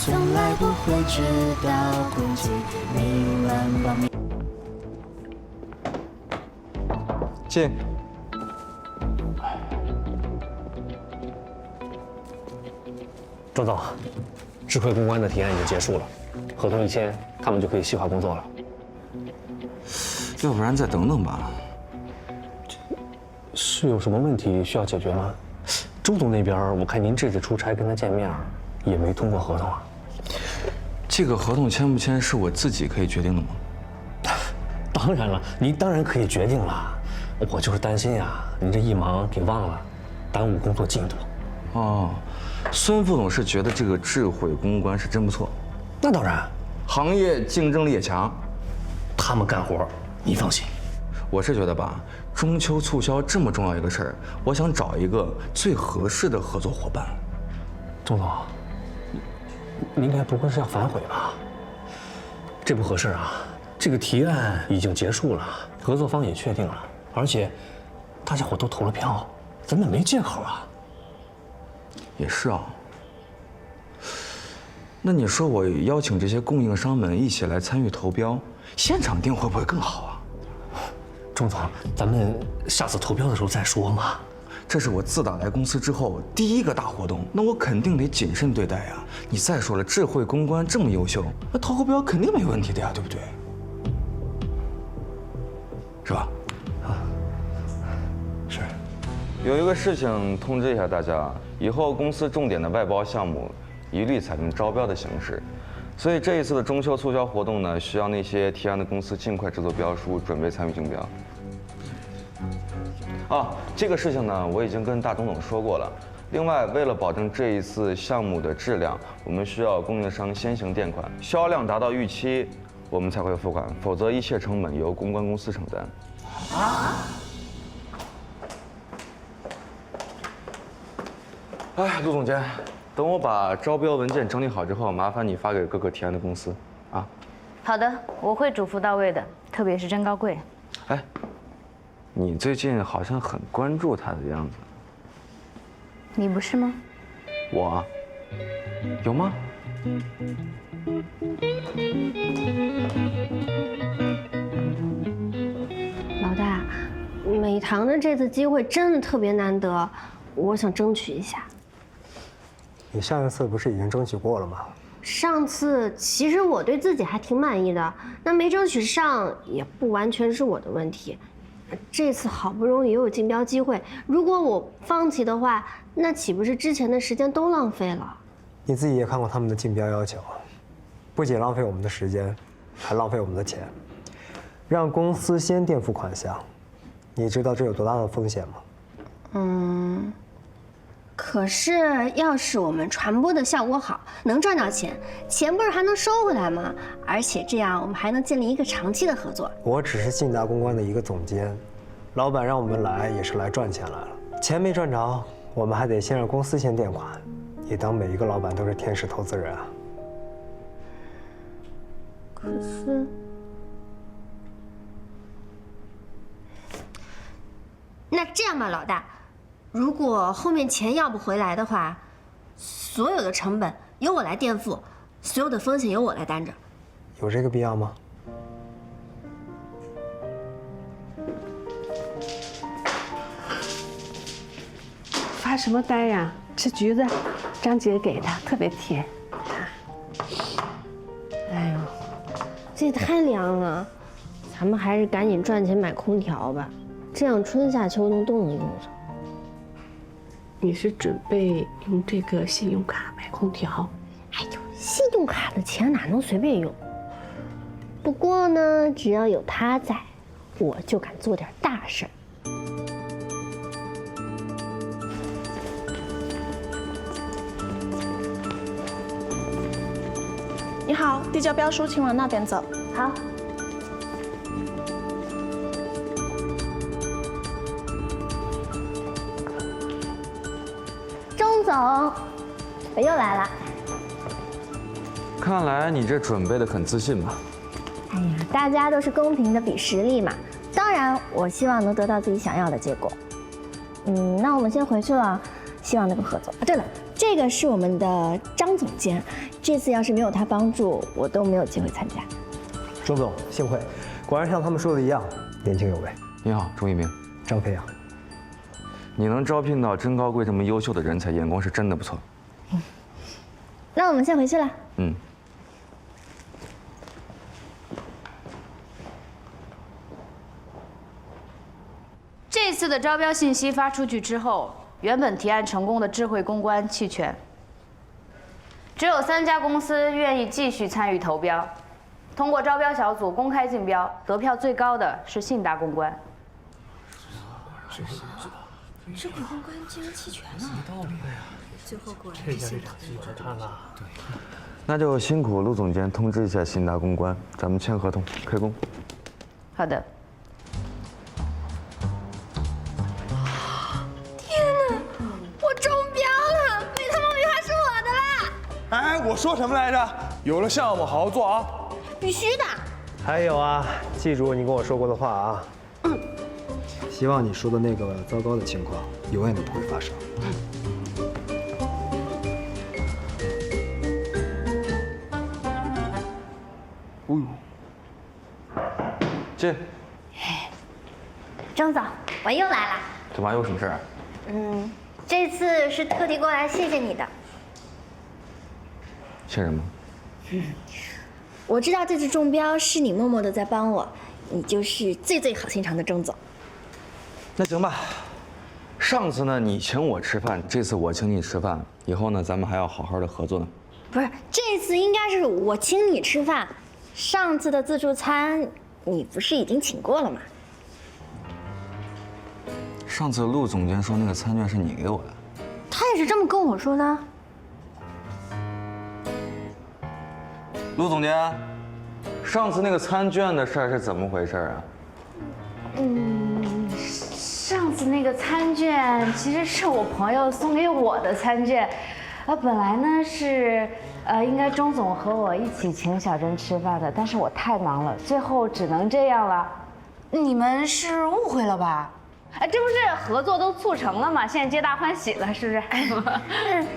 从来不会知道空气迷乱光明。进。钟总，智慧公关的提案已经结束了，合同一签，他们就可以细化工作了。要不然再等等吧。是有什么问题需要解决吗？周总那边，我看您这次出差跟他见面，也没通过合同啊。这个合同签不签是我自己可以决定的吗？当然了，您当然可以决定了。我就是担心呀，您这一忙给忘了，耽误工作进度。哦，孙副总是觉得这个智慧公关是真不错。那当然，行业竞争力也强。他们干活，你放心。我是觉得吧，中秋促销这么重要一个事儿，我想找一个最合适的合作伙伴。钟总，您该不会是要反悔吧？这不合适啊！这个提案已经结束了，合作方也确定了，而且大家伙都投了票。根本没借口啊。也是啊。那你说我邀请这些供应商们一起来参与投标，现场定会不会更好啊？钟总，咱们下次投标的时候再说嘛。这是我自打来公司之后第一个大活动，那我肯定得谨慎对待呀。你再说了，智慧公关这么优秀，那投个标肯定没问题的呀，对不对？是吧？啊，是。有一个事情通知一下大家，以后公司重点的外包项目一律采用招标的形式，所以这一次的中秋促销活动呢，需要那些提案的公司尽快制作标书，准备参与竞标。这个事情呢，我已经跟大钟总说过了。另外，为了保证这一次项目的质量，我们需要供应商先行垫款，销量达到预期，我们才会付款，否则一切成本由公关公司承担。哎，陆总监，等我把招标文件整理好之后，麻烦你发给各个提案的公司啊。好的，我会嘱咐到位的，特别是甄高贵。哎，你最近好像很关注他的样子。你不是吗？我有吗？老大，美堂的这次机会真的特别难得，我想争取一下。你上一次不是已经争取过了吗？上次其实我对自己还挺满意的，那没争取上也不完全是我的问题。这次好不容易又有竞标机会，如果我放弃的话，那岂不是之前的时间都浪费了？你自己也看过他们的竞标要求，不仅浪费我们的时间，还浪费我们的钱。让公司先垫付款项，你知道这有多大的风险吗？可是要是我们传播的效果好，能赚到钱，钱不是还能收回来吗？而且这样我们还能建立一个长期的合作。我只是信达公关的一个总监，老板让我们来也是来赚钱来了。钱没赚着，我们还得先让公司先垫款。你当每一个老板都是天使投资人啊？可是，那这样吧，老大，如果后面钱要不回来的话，所有的成本由我来垫付，所有的风险由我来担着。有这个必要吗？发什么呆呀？吃橘子，张姐给的，特别甜。哎呦，这也太凉了，咱们还是赶紧赚钱买空调吧，这样春夏秋冬都能用上。你是准备用这个信用卡买空调？哎呦，信用卡的钱哪能随便用？不过呢，只要有他在，我就敢做点大事儿。你好，递交标书，请往那边走。好。钟总，我又来了。看来你这准备的很自信嘛。哎呀，大家都是公平的比实力嘛。当然，我希望能得到自己想要的结果。那我们先回去了，希望能够合作。对了，这个是我们的张总监，这次要是没有他帮助，我都没有机会参加。钟总，幸会，果然像他们说的一样，年轻有为。你好，钟一鸣，张飞扬。你能招聘到甄高贵这么优秀的人才，眼光是真的不错。那我们先回去了。这次的招标信息发出去之后，原本提案成功的智慧公关弃权，只有3家公司愿意继续参与投标。通过招标小组公开竞标，得票最高的是信达公关。智慧公关竟然弃权了，什么道理呀？最后果然是信达公关。对，那就辛苦陆总监通知一下信达公关，咱们签合同开工。好的。天哪，我中标了！美堂梦女孩是我的啦！哎，我说什么来着？有了项目好好做啊！必须的。还有啊，记住你跟我说过的话啊。希望你说的那个糟糕的情况永远都不会发生。哦呦，进。钟总，我又来了。干嘛？有什么事儿？这次是特地过来谢谢你的。谢什么？我知道这次中标是你默默的在帮我，你就是最好心肠的钟总。那行吧，上次呢你请我吃饭，这次我请你吃饭，以后呢咱们还要好好的合作呢。不是，这次应该是我请你吃饭，上次的自助餐你不是已经请过了吗？上次陆总监说那个餐券是你给我的，他也是这么跟我说的。陆总监，上次那个餐券的事儿是怎么回事啊？上次那个餐券其实是我朋友送给我的餐券，本来呢是应该钟总和我一起请小珍吃饭的，但是我太忙了，最后只能这样了。你们是误会了吧？这不是合作都促成了吗？现在皆大欢喜了，是不是？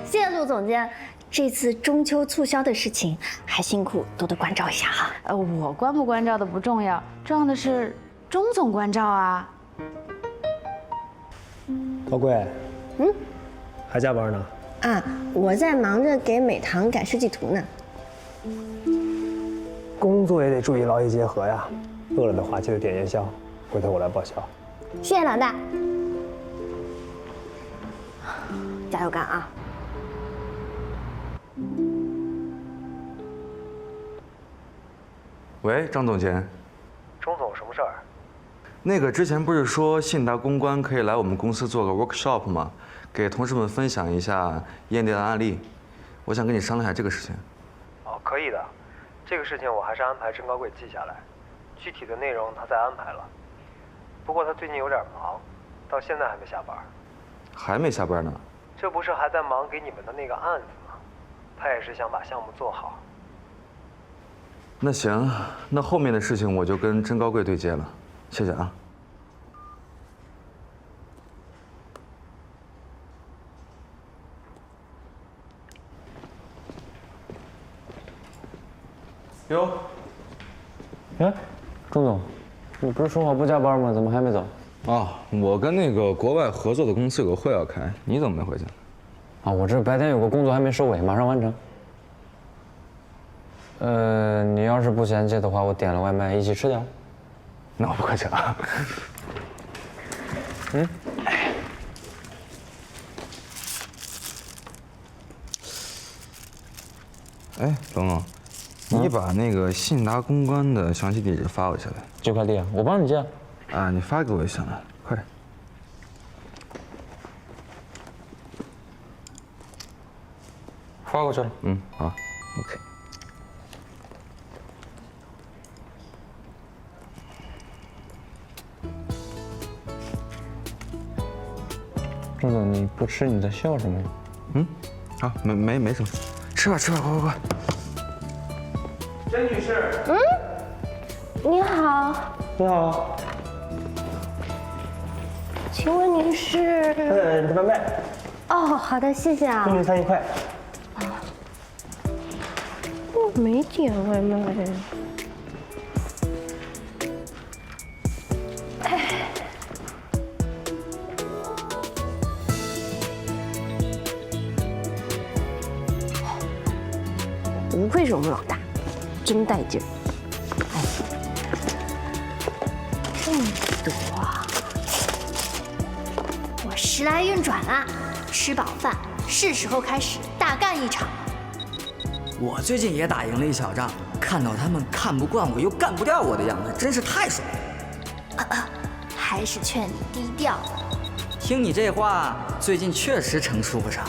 谢谢陆总监，这次中秋促销的事情还辛苦多多关照一下哈。我关不关照的不重要，重要的是钟总关照啊。高贵，还加班呢？啊，我在忙着给美堂改设计图呢。工作也得注意劳逸结合呀。饿了的话记得点夜宵，回头我来报销。谢谢老大，加油干啊！喂，张总监。钟总，什么事儿？那个之前不是说信达公关可以来我们公司做个 workshop 吗？给同事们分享一下验电的案例，我想跟你商量一下这个事情。哦，可以的，这个事情我还是安排甄高贵记下来，具体的内容他再安排了。不过他最近有点忙，到现在还没下班。还没下班呢？这不是还在忙给你们的那个案子吗？他也是想把项目做好。那行，那后面的事情我就跟甄高贵对接了，谢谢啊。哟，钟总，你不是说好不加班吗？怎么还没走？我跟那个国外合作的公司有个会要开，你怎么没回去？我这白天有个工作还没收尾，马上完成。你要是不嫌弃的话，我点了外卖，一起吃点。那我不客气了。龙龙，你把那个信达公关的详细地址发我下来。寄快递啊，我帮你寄。你发给我就行了，快点。发过去了。好 ，OK。钟总，你不吃你在笑什么呀？好，没什么，吃吧，快。甄女士。你好。你好。请问您是？外卖。哦，好的，谢谢啊。祝您餐愉快。我没点外卖。不愧是我们老大，真带劲儿。这么多啊！我时来运转啦，吃饱饭是时候开始大干一场了。我最近也打赢了一小仗，看到他们看不惯我又干不掉我的样子，真是太爽了。还是劝你低调。听你这话，最近确实成熟不少。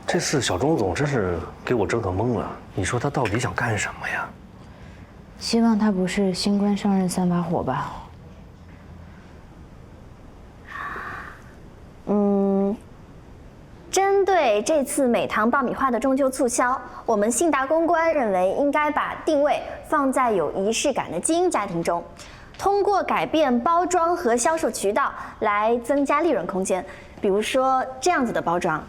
这次小钟总真是给我折腾懵了。你说他到底想干什么呀？希望他不是新官上任3把火吧。真针对这次美堂爆米花的中秋促销，我们信达公关认为应该把定位放在有仪式感的精英家庭中，通过改变包装和销售渠道来增加利润空间。比如说这样子的包装。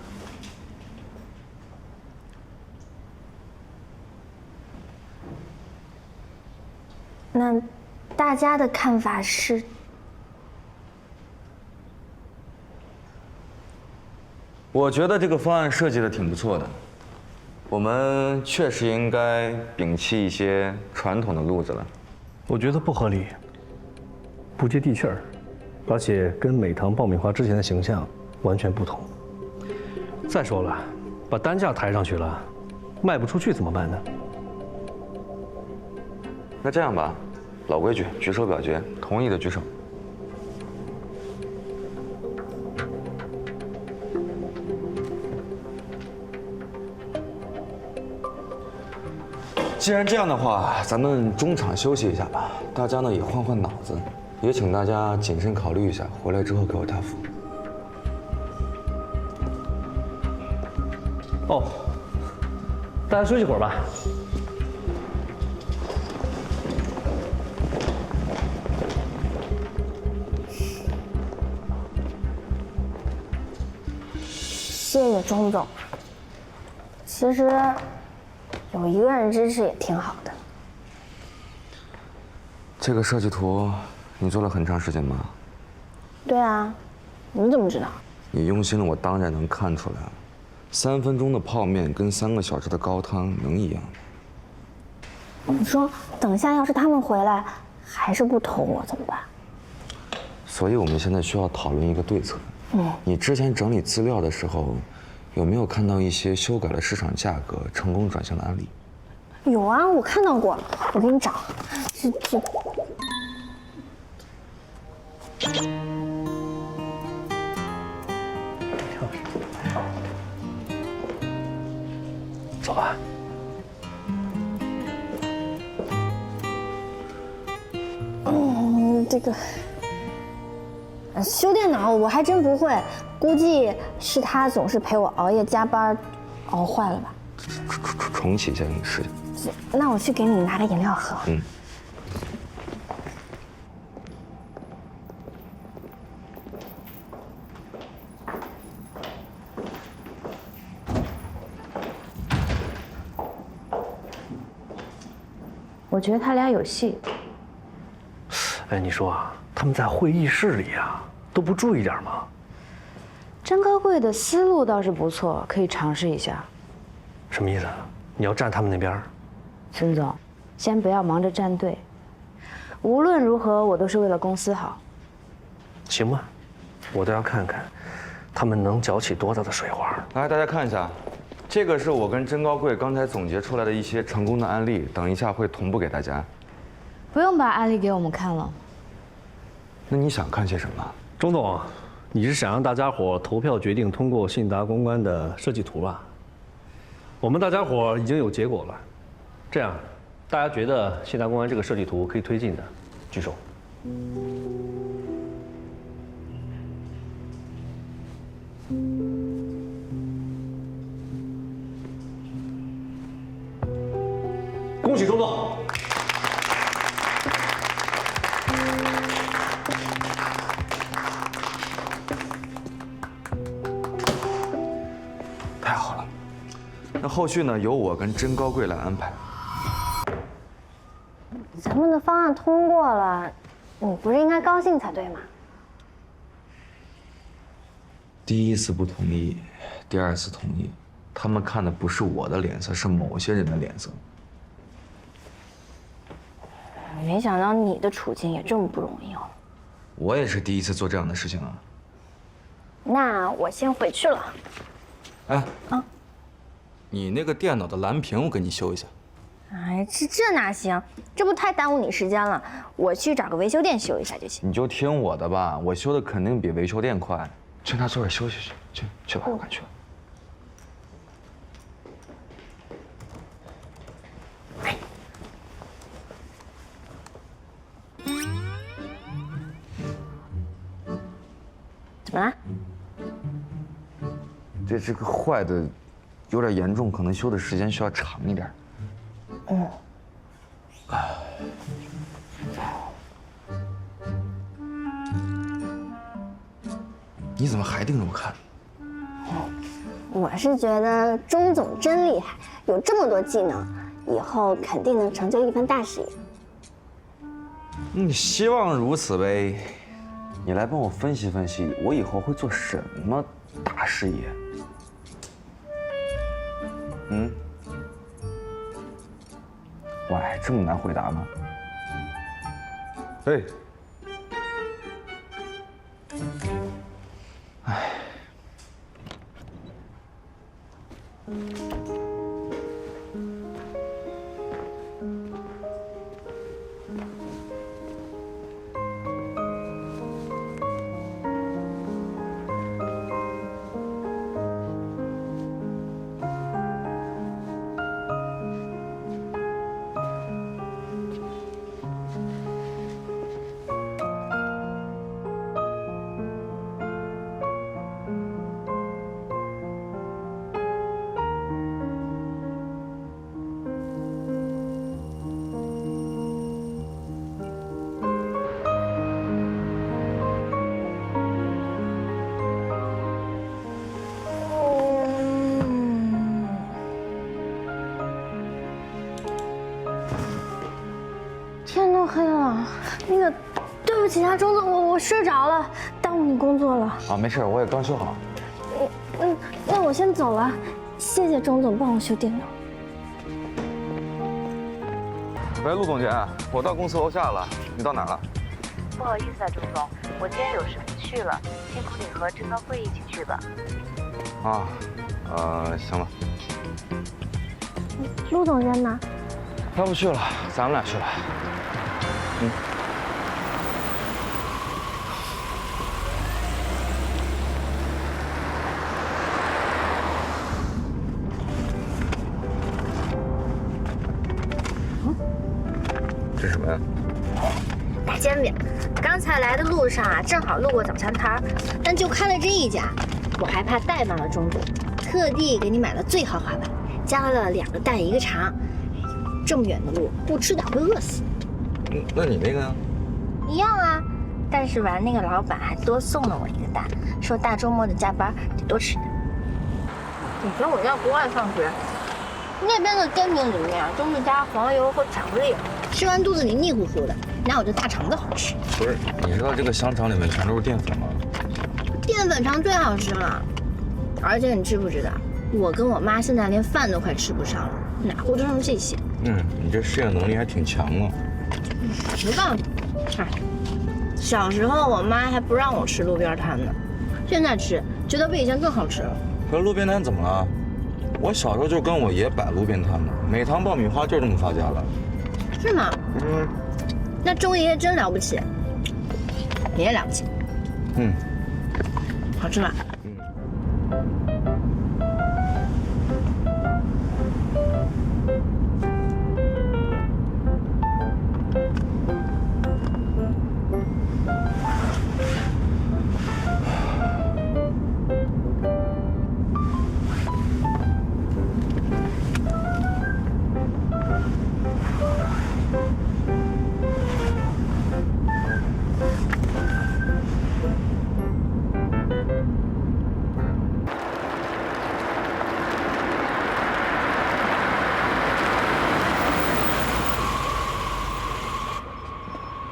那大家的看法是？我觉得这个方案设计的挺不错的，我们确实应该摒弃一些传统的路子了。我觉得不合理，不接地气儿，而且跟美堂爆米花之前的形象完全不同。再说了，把单价抬上去了，卖不出去怎么办呢？那这样吧，老规矩，举手表决，同意的举手。既然这样的话，咱们中场休息一下吧，大家呢也换换脑子，也请大家谨慎考虑一下，回来之后给我答复。哦，大家休息会儿吧。谢谢钟总。其实有一个人支持也挺好的。这个设计图你做了很长时间吗？对啊，你怎么知道？你用心了，我当然能看出来了。3分钟的泡面跟3个小时的高汤能一样吗？你说，等下要是他们回来还是不投我怎么办？所以我们现在需要讨论一个对策。你之前整理资料的时候，有没有看到一些修改了市场价格、成功转向的案例？有啊，我看到过，我给你找。走吧。这个修电脑我还真不会，估计是他总是陪我熬夜加班，熬坏了吧。重启一下你试试。那我去给你拿个饮料喝。我觉得他俩有戏。哎，你说啊，他们在会议室里啊，都不注意点吗？甄高贵的思路倒是不错，可以尝试一下。什么意思啊？你要站他们那边？孙总，先不要忙着站队。无论如何，我都是为了公司好。行吧，我倒要看看，他们能搅起多大的水花。来，大家看一下，这个是我跟甄高贵刚才总结出来的一些成功的案例，等一下会同步给大家。不用把案例给我们看了。那你想看些什么？钟总，你是想让大家伙投票决定通过信达公关的设计图吧？我们大家伙已经有结果了。这样，大家觉得信达公关这个设计图可以推进的，举手。恭喜钟总！太好了，那后续呢，由我跟甄高贵来安排。咱们的方案通过了，你不是应该高兴才对吗？第一次不同意，第2次同意，他们看的不是我的脸色，是某些人的脸色。没想到你的处境也这么不容易哦。我也是第一次做这样的事情啊。那我先回去了。哎，你那个电脑的蓝屏我给你修一下。哎，这哪行？这不太耽误你时间了。我去找个维修店修一下就行。你就听我的吧，我修的肯定比维修店快。去那坐着休息去，去吧，快去吧。怎么了？这个坏的有点严重，可能修的时间需要长一点。嗯。你怎么还盯着我看？我是觉得钟总真厉害，有这么多技能，以后肯定能成就一番大事业。希望如此呗。你来帮我分析分析，我以后会做什么大事业？喂，这么难回答吗？哎。天都黑了，那个，对不起啊，钟总，我睡着了，耽误你工作了。啊，没事，我也刚修好。那我先走了，谢谢钟总帮我修电脑。喂，陆总监，我到公司楼下了，你到哪了？不好意思啊，钟总，我今天有事不去了，辛苦你和制造会一起去吧。啊，行了。陆总监呢？他不去了，咱们俩去吧。这是什么呀？大煎饼。刚才来的路上啊，正好路过早餐摊，但就开了这一家，我害怕怠慢了钟总，特地给你买了最豪华版，加了2个蛋1个肠。这么远的路，不吃点会饿死。那你那个呢？一样啊，但是吧，那个老板还多送了我1个蛋，说大周末的加班得多吃点。以前我在国外上学，那边的煎饼里面都是加黄油和巧克力，吃完肚子里腻乎乎的，哪有这大肠子好吃？不是，你知道这个香肠里面全都是淀粉吗？淀粉肠最好吃了，而且你知不知道，我跟我妈现在连饭都快吃不上了，哪顾得上这些？你这适应能力还挺强啊。没办法，小时候我妈还不让我吃路边摊呢，现在吃觉得比以前更好吃了。可是路边摊怎么了？我小时候就跟我爷摆路边摊呢，每堂爆米花就这么发家了。是吗？那钟爷爷真了不起，爷爷了不起。好吃吗？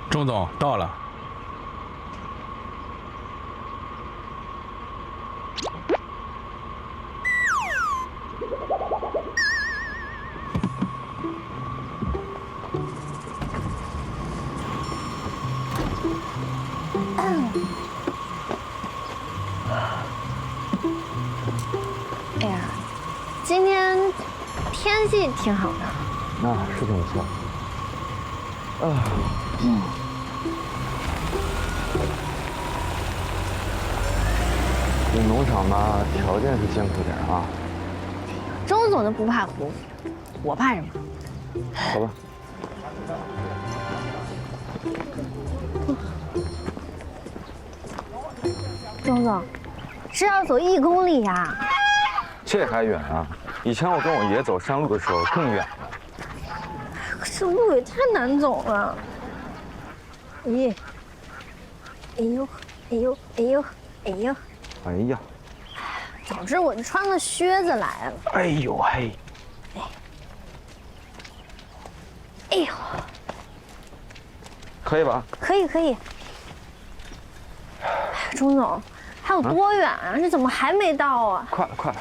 钟总到了。哎呀，今天天气挺好的。那是挺不错。这农场嘛，条件是艰苦点啊。钟总都不怕苦，我怕什么？走吧。钟总，是要走1公里呀。这还远啊！以前我跟我爷走山路的时候更远了。可是路也太难走了。咦，哎呦，哎呦，哎呦，哎呦，哎呀！早知我就穿个靴子来了。哎呦嘿！哎呦，可以吧？可以可以。钟总，还有多远啊？这怎么还没到啊？快了，快了！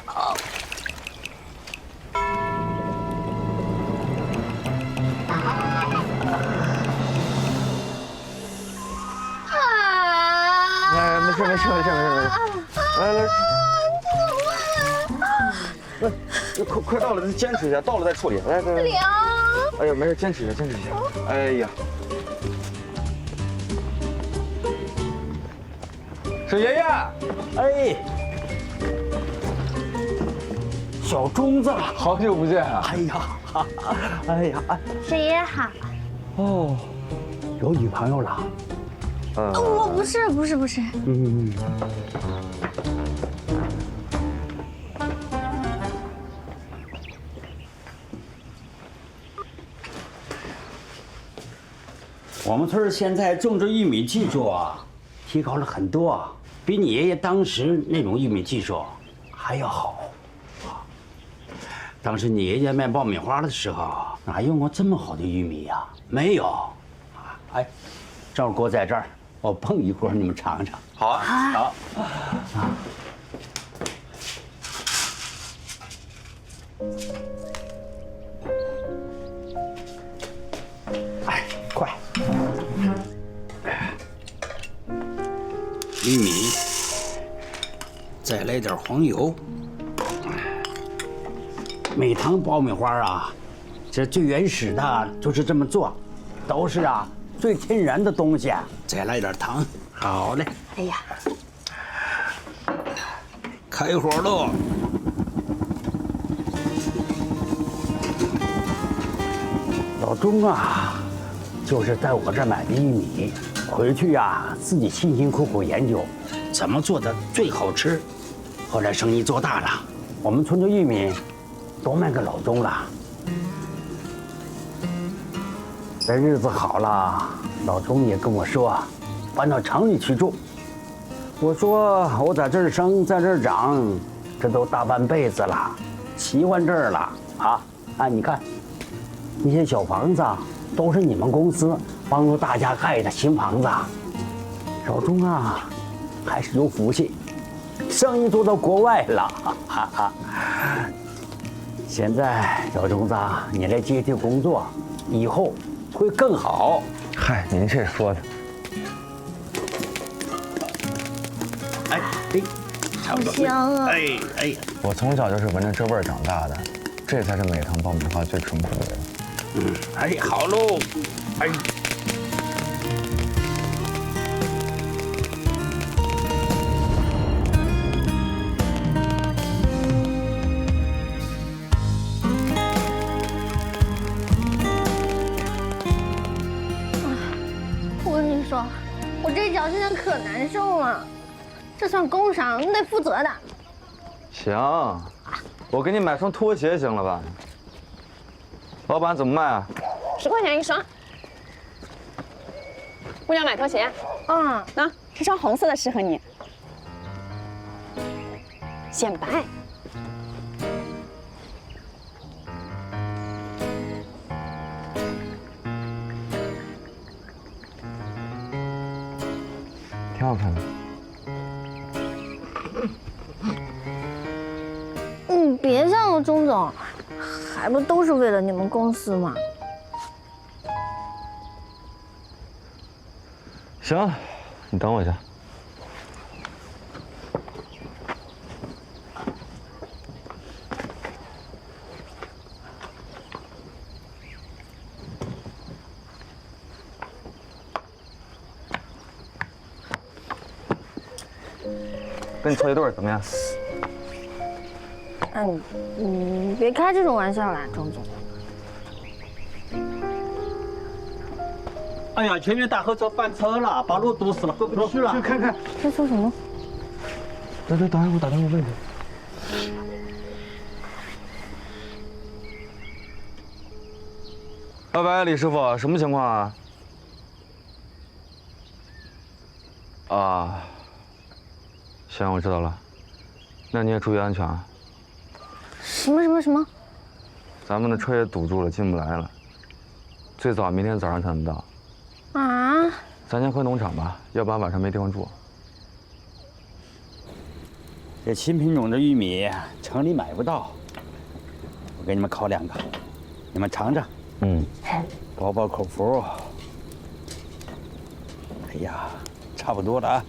哎，没事没事没事没事没事，来来。快到了，坚持一下，到了再处理。来来来。凉。哎呀，没事，坚持一下，坚持一下。哎呀。沈爷爷，哎，小钟子，好久不见啊！哎呀，哎呀，沈爷爷好。哦，有女朋友了？我不是。嗯。我们村现在种植玉米技术啊，提高了很多，比你爷爷当时那种玉米技术还要好。当时你爷爷卖爆米花的时候，哪用过这么好的玉米呀？没有。哎，正好锅在这儿，我碰一锅，你们尝尝。好啊，好。哎，快！玉米，再来点黄油。美糖爆米花啊，这最原始的就是这么做，都是最天然的东西。再来点糖，好嘞。哎呀，开火喽！老钟啊，就是在我这儿买的玉米，回去自己辛辛苦苦研究，怎么做的最好吃。后来生意做大了，我们村的玉米都卖给老钟了。这日子好了，老钟也跟我说，搬到城里去住。我说我在这儿生，在这儿长，这都大半辈子了，喜欢这儿了啊！你看，那些小房子都是你们公司帮助大家盖的新房子。老钟啊，还是有福气，生意做到国外了。现在小钟子，你来接替工作，以后会更好。嗨，您这说的。哎，差不多。好香啊！哎，我从小就是闻着这味儿长大的，这才是美糖爆米花最淳朴的人。哎，好喽，哎。我跟你说，我这脚现在可难受了，这算工伤，你得负责的。行，我给你买双拖鞋行了吧？老板怎么卖啊？10块钱一双。姑娘买拖鞋。那这双红色的适合你，显白。挺好看的。你别笑了，钟总，还不都是为了你们公司吗？行，你等我一下。跟你凑一对怎么样？你别开这种玩笑啦，钟总。哎呀，前面大货车翻车了，把路堵死了，回不去了。去看看。在说什么？等会儿我打电话问他。喂，李师傅，什么情况啊？啊，行，我知道了。那你也注意安全啊。什么？咱们的车也堵住了，进不来了。最早明天早上才能到。啊？咱先回农场吧，要不然晚上没地方住。这新品种的玉米城里买不到，我给你们烤2个，你们尝尝。饱饱口福。哎呀，差不多了啊，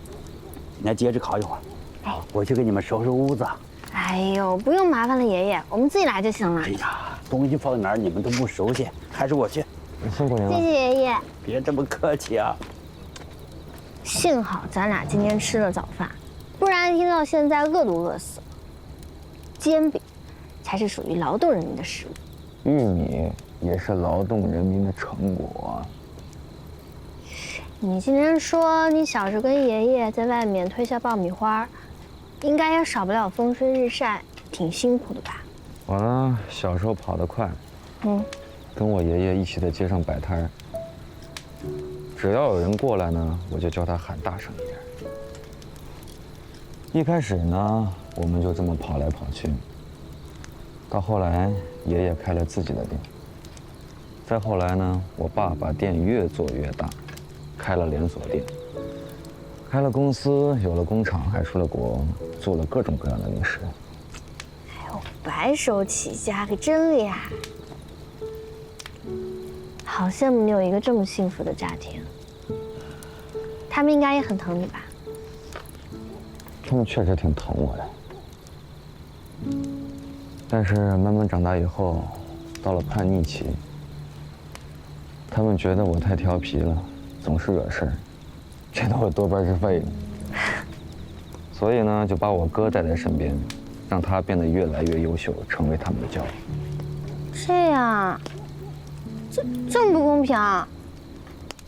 你还接着烤一会儿。好，我去给你们收拾屋子。哎呦，不用麻烦了，爷爷，我们自己来就行了。哎呀，东西放哪儿你们都不熟悉，还是我去。辛苦您了。谢谢爷爷。别这么客气啊。幸好咱俩今天吃了早饭，不然一天到现在饿都饿死了。煎饼才是属于劳动人民的食物。玉米也是劳动人民的成果。你今天说你小时候跟爷爷在外面推销爆米花，应该也少不了风吹日晒，挺辛苦的吧？我呢，小时候跑得快，跟我爷爷一起在街上摆摊儿。只要有人过来呢，我就叫他喊大声一点。一开始呢，我们就这么跑来跑去，到后来爷爷开了自己的店，再后来呢，我爸把店越做越大，开了连锁店，开了公司，有了工厂，还出了国，做了各种各样的零食。哎呦，白手起家可真厉害！好羡慕你有一个这么幸福的家庭，他们应该也很疼你吧？他们确实挺疼我的，但是慢慢长大以后，到了叛逆期，他们觉得我太调皮了，总是惹事儿，觉得我多半是废物，所以呢，就把我哥带在身边，让他变得越来越优秀，成为他们的骄傲。这样，这么不公平，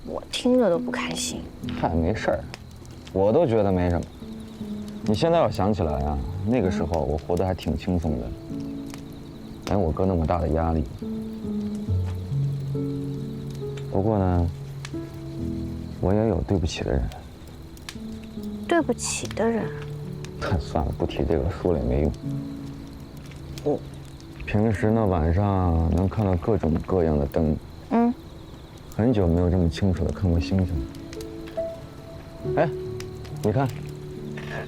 我听着都不开心。嗨，没事儿，我都觉得没什么。你现在要想起来啊，那个时候我活得还挺轻松的，没我哥那么大的压力。不过呢，我也有对不起的人。对不起的人？算了，不提这个，说了也没用。平时呢，晚上能看到各种各样的灯。很久没有这么清楚的看过星星。哎，你看，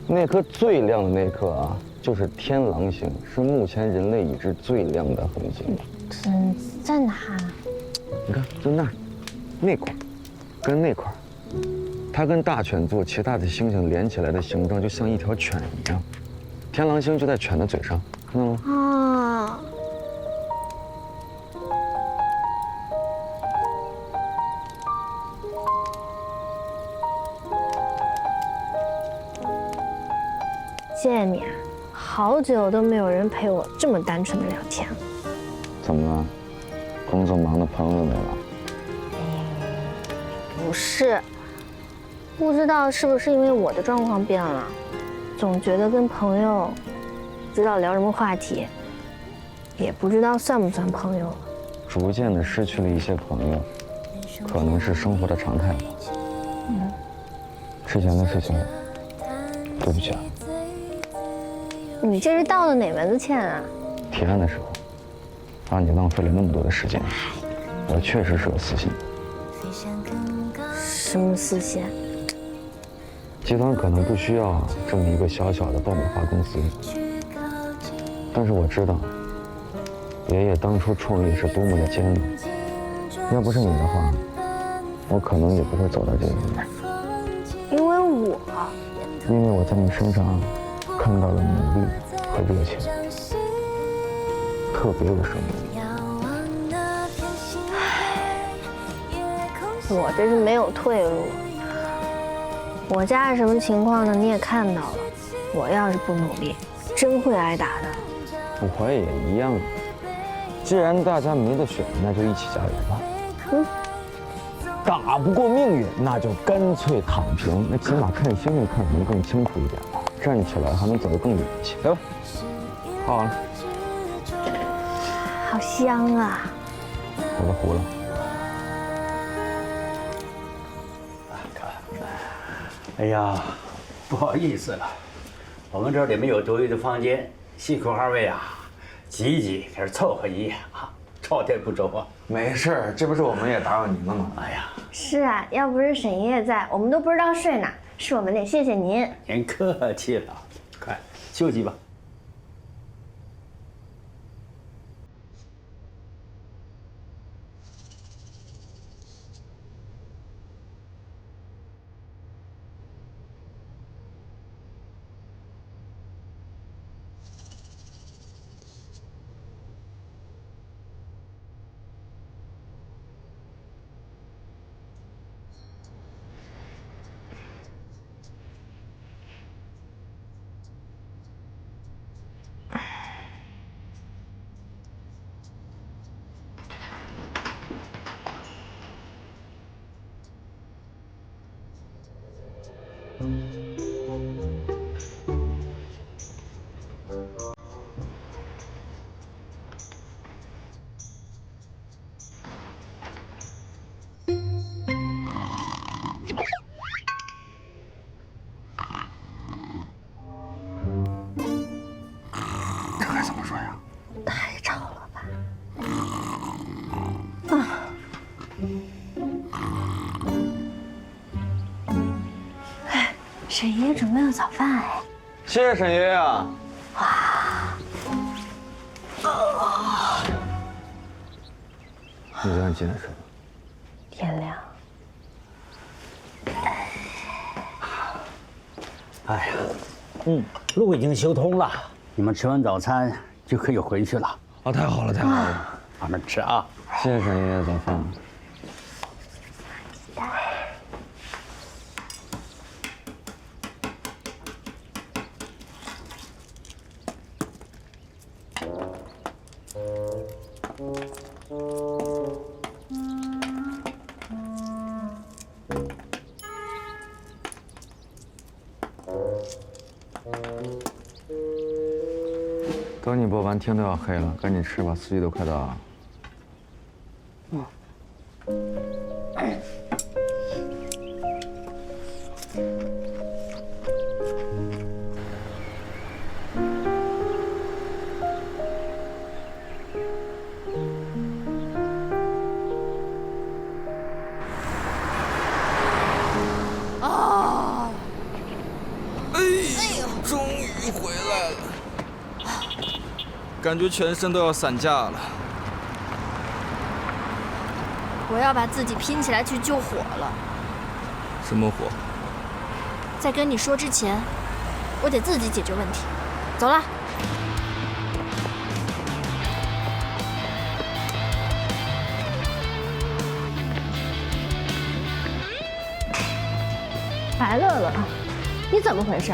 那颗最亮的那颗啊，就是天狼星，是目前人类已知最亮的恒星。在哪？你看，就那儿，那块，跟那块，它跟大犬座其他的星星连起来的形状，就像一条犬一样。天狼星就在犬的嘴上，看到吗？啊。谢谢你啊，好久都没有人陪我这么单纯的聊天了。怎么了？工作忙的朋友没了？不是，不知道是不是因为我的状况变了，总觉得跟朋友不知道聊什么话题，也不知道算不算朋友了。逐渐的失去了一些朋友，可能是生活的常态吧。之前的事情，对不起啊。你这是道了哪门子歉啊？提案的时候，让你浪费了那么多的时间，我确实是有私心。什么私心？集团可能不需要这么一个小小的爆米花公司，但是我知道，爷爷当初创业是多么的艰难。要不是你的话，我可能也不会走到这一步。因为我在你身上看到了努力和热情，特别有生命。我这是没有退路。我家是什么情况呢？你也看到了。我要是不努力，真会挨打的。我也一样。既然大家没得选，那就一起加油吧。打不过命运，那就干脆躺平。那起码看星星看得能更清楚一点吧，站起来还能走得更远一些。来吧，好了。好香啊！我都糊了。哎呀，不好意思了，我们这里没有多余的房间，辛苦二位啊，挤一挤，给凑合一夜啊，朝天不周啊。没事，这不是我们也打扰您了吗？哎呀，是啊，要不是沈爷爷在，我们都不知道睡哪。是我们得谢谢您。您客气了，快休息吧。这该怎么说呀？太吵了吧！哎，沈爷爷准备了早饭哎。谢谢沈爷爷啊。你昨晚几点睡的？天亮。哎呀，路已经修通了，你们吃完早餐就可以回去了。哦，太好了，太好了，慢慢吃啊。谢谢沈爷爷早饭。等你播完，天都要黑了，赶紧吃吧，司机都快到了。啊！哎呦，终于回来了。感觉全身都要散架了。我要把自己拼起来去救火了。什么火？在跟你说之前，我得自己解决问题。走了。白乐乐，你怎么回事？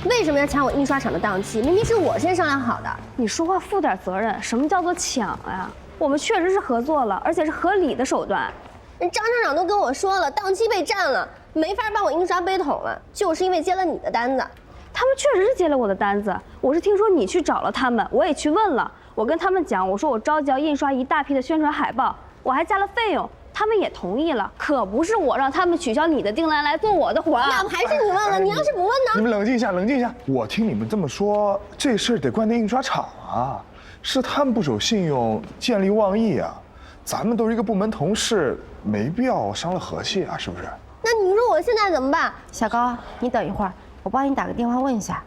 为什么要抢我印刷厂的档期？明明是我先商量好的。你说话负点责任。什么叫做抢呀？我们确实是合作了，而且是合理的手段。人张厂长都跟我说了，档期被占了，没法帮我印刷杯桶了，就是因为接了你的单子。他们确实是接了我的单子，我是听说你去找了他们，我也去问了。我跟他们讲，我说我着急要印刷一大批的宣传海报，我还加了费用。他们也同意了，可不是我让他们取消你的订单来做我的活啊！要不还是你问了，你要是不问呢？你们冷静一下，冷静一下。我听你们这么说，这事儿得怪那印刷厂啊，是他们不守信用，见利忘义啊。咱们都是一个部门同事，没必要伤了和气啊，是不是？那你说我现在怎么办？小高，你等一会儿，我帮你打个电话问一下。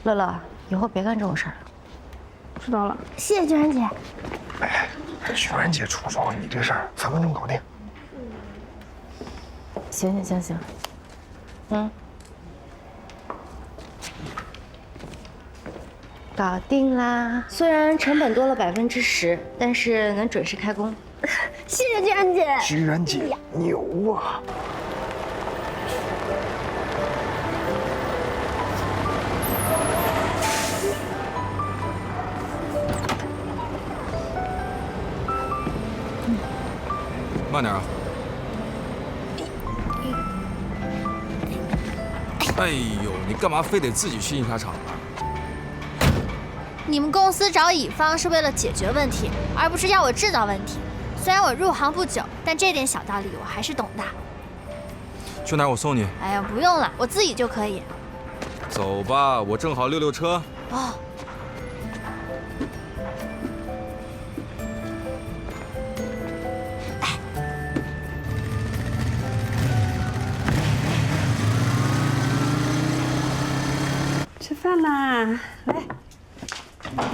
乐乐，以后别干这种事儿。知道了，谢谢君然姐。哎，君然姐出手，你这事儿3分钟搞定。行，搞定啦！虽然成本多了10%，但是能准时开工。谢谢君然姐。君然姐牛啊！慢点啊！哎呦，你干嘛非得自己去印刷厂啊？你们公司找乙方是为了解决问题，而不是要我制造问题。虽然我入行不久，但这点小道理我还是懂的。去哪儿我送你？哎呀，不用了，我自己就可以。走吧，我正好溜溜车。哦。吃饭啦，来。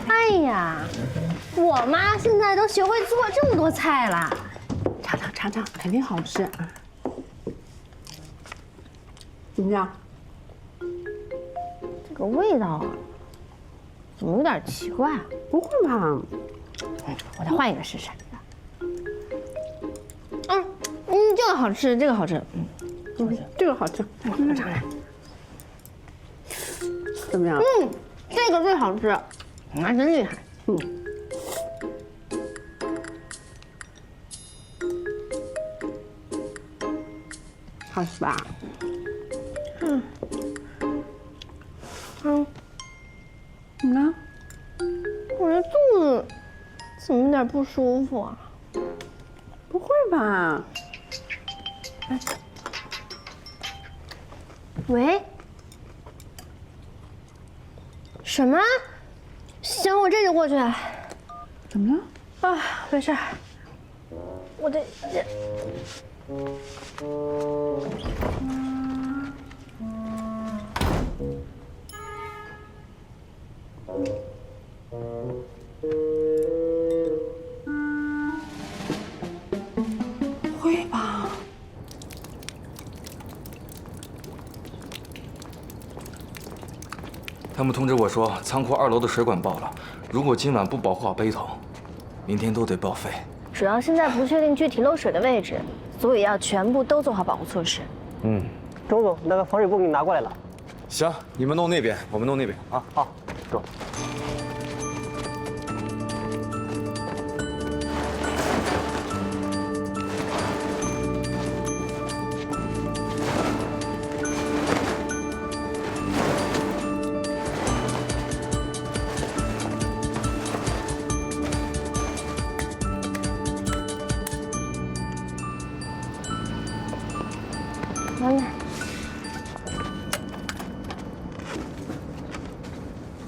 哎呀，我妈现在都学会做这么多菜了，尝尝，肯定好吃。怎么样？这个味道啊，怎么有点奇怪？不会吧？我再换一个试试。这个好吃，这个好吃。这个好吃。我尝尝。怎么样？这个最好吃。我妈真厉害。好吃吧？怎么了？我这肚子怎么有点不舒服啊？不会吧？喂？什么？行，我这就过去。怎么了？啊，没事。我得。会吧？他们通知我说，仓库2楼的水管爆了，如果今晚不保护好杯桶，明天都得报废。主要现在不确定具体漏水的位置，所以要全部都做好保护措施。钟总，那个防水布给你拿过来了。行，你们弄那边，我们弄那边啊。好，走。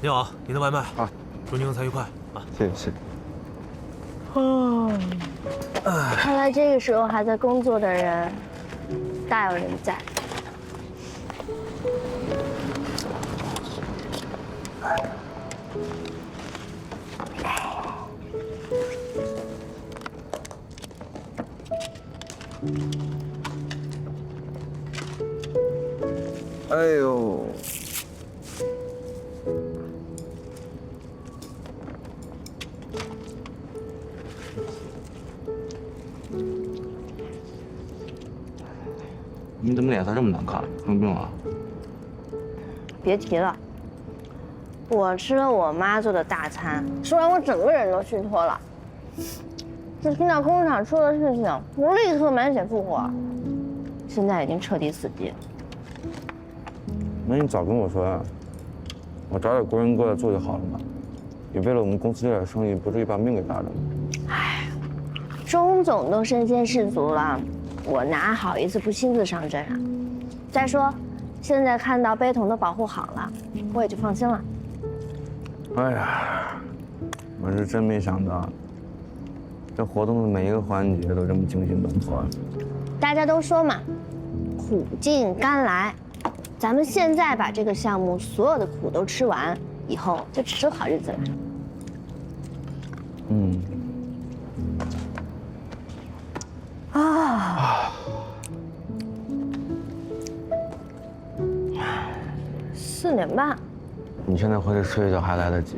你好，您的外卖啊，祝您用餐愉快啊！谢谢。看来这个时候还在工作的人，大有人在。哎呦！你怎么脸色这么难看？生病了？别提了，我吃了我妈做的大餐，吃完我整个人都虚脱了。就听到工厂出了事情，我立刻满血复活，现在已经彻底死机了。那你早跟我说呀，我找点工人过来做就好了嘛。也为了我们公司这点生意，不至于把命给搭着。哎，钟总都身先士卒了，我哪好意思不亲自上阵啊？再说，现在看到杯桶都保护好了，我也就放心了。哎呀，我是真没想到，这活动的每一个环节都这么惊心动魄。大家都说嘛，苦尽甘来。咱们现在把这个项目所有的苦都吃完，以后就只剩好日子了。4点半。你现在回去睡一觉还来得及。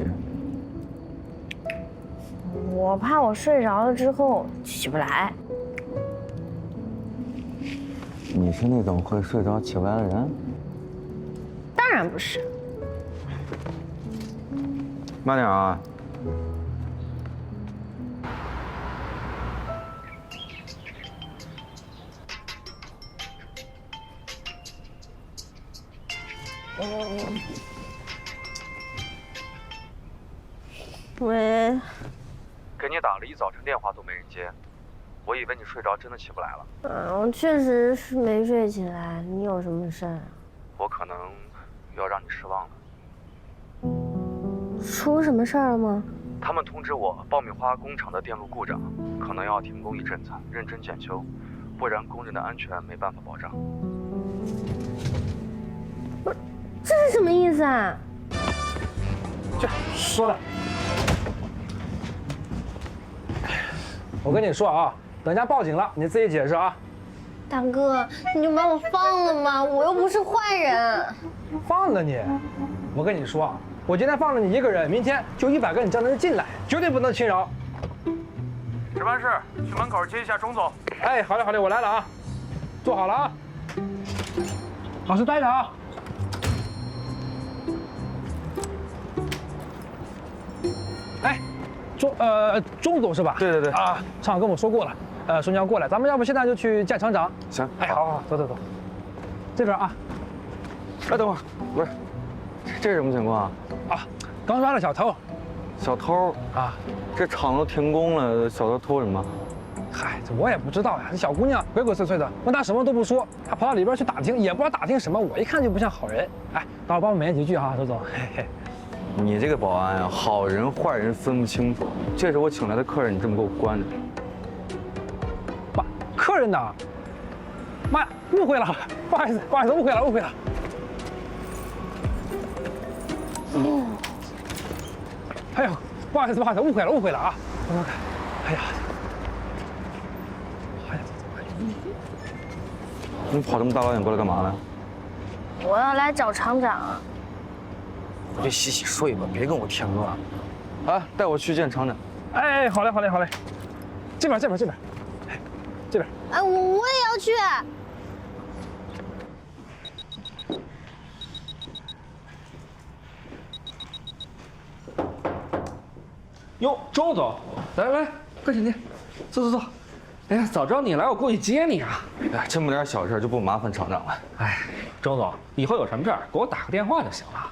我怕我睡着了之后起不来。你是那种会睡着起不来的人？当然不是。慢点啊。喂。给你打了一早晨电话都没人接，我以为你睡着真的起不来了。我确实是没睡起来，你有什么事儿？我可能要让你失望了。出什么事儿了吗？他们通知我，爆米花工厂的电路故障，可能要停工一阵子，认真检修，不然工人的安全没办法保障。这是什么意思啊？去说了。我跟你说啊，等下报警了，你自己解释啊。大哥，你就把我放了吧，我又不是坏人。放了你？我跟你说啊，我今天放了你一个人，明天就100个你这样的人进来，绝对不能轻饶。值班室，去门口接一下钟总。哎，好嘞好嘞，我来了啊，坐好了啊，老实待着啊。哎，钟总是吧？对对对啊，厂长跟我说过了，说你要过来，咱们要不现在就去见厂长？行，哎，好，走，这边啊。哎，等会儿，不是，这是什么情况啊？啊，刚抓了小偷。小偷啊？这厂都停工了，小偷偷什么？嗨，这我也不知道呀。这小姑娘鬼鬼祟祟的，问她什么都不说，她跑到里边去打听，也不知道打听什么。我一看就不像好人。哎，待会儿帮我美言几句哈，周总。嘿嘿。你这个保安啊，好人坏人分不清楚。这是我请来的客人，你这么给我关着。妈，客人呢？妈呀，误会了，不好意思，误会了。哎呦，不好意思，误会了啊！我看看，哎呀，你跑这么大老远过来干嘛呢？我要来找厂长。回去洗洗睡吧，别跟我添乱。啊，带我去见厂长。哎，好嘞。这边，哎，这边。哎，我也要去。哟，钟总，来，快请进，坐。哎呀，早知道你来，我过去接你啊。哎，这么点小事就不麻烦厂长了。哎，钟总，以后有什么事儿给我打个电话就行了。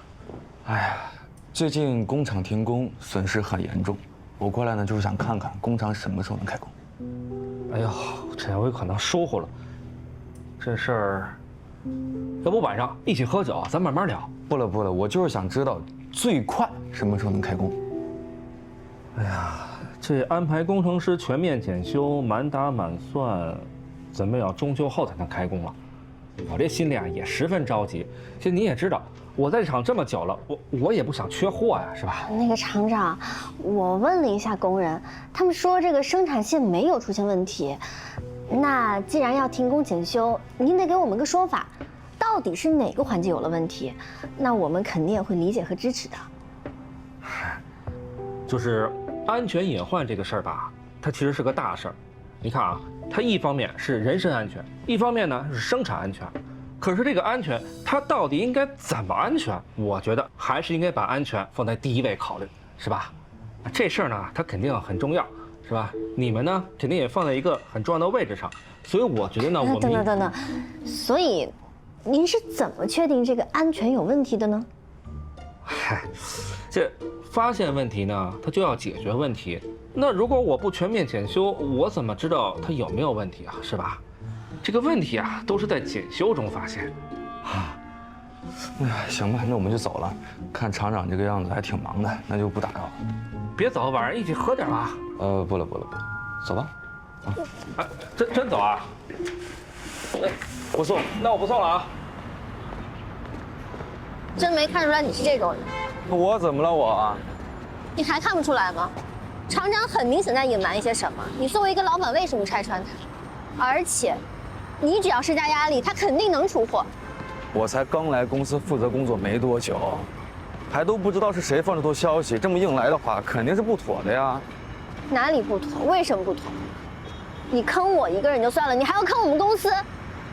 哎呀，最近工厂停工，损失很严重。我过来呢，就是想看看工厂什么时候能开工。哎呦，这回可能疏忽了。这事儿，要不晚上一起喝酒，咱慢慢聊。不了，我就是想知道最快什么时候能开工。哎呀，这安排工程师全面检修，满打满算，准备要中秋后才能开工了。我这心里啊也十分着急。其实你也知道，我在这厂这么久了，我也不想缺货呀，是吧？那个厂长，我问了一下工人，他们说这个生产线没有出现问题。那既然要停工检修，您得给我们个说法，到底是哪个环节有了问题？那我们肯定也会理解和支持的。就是安全隐患这个事儿吧，它其实是个大事儿。你看啊，它一方面是人身安全，一方面呢是生产安全。可是这个安全，它到底应该怎么安全？我觉得还是应该把安全放在第一位考虑，是吧？这事儿呢，它肯定很重要，是吧？你们呢，肯定也放在一个很重要的位置上。所以我觉得呢，我们等等，所以您是怎么确定这个安全有问题的呢？嗨，这发现问题呢，它就要解决问题。那如果我不全面检修，我怎么知道它有没有问题啊？是吧？这个问题啊，都是在检修中发现。哎，行吧，那我们就走了。看厂长这个样子还挺忙的，那就不打扰了。别走，晚上一起喝点啊。不了，走吧。啊，哎，真走啊？不送，那我不送了啊。真没看出来你是这种人。我怎么了我？你还看不出来吗？厂长很明显在隐瞒一些什么。你作为一个老板，为什么拆穿他？而且，你只要施加压力，他肯定能出货。我才刚来公司负责工作没多久，还都不知道是谁放这头消息。这么硬来的话，肯定是不妥的呀。哪里不妥？为什么不妥？你坑我一个人就算了，你还要坑我们公司？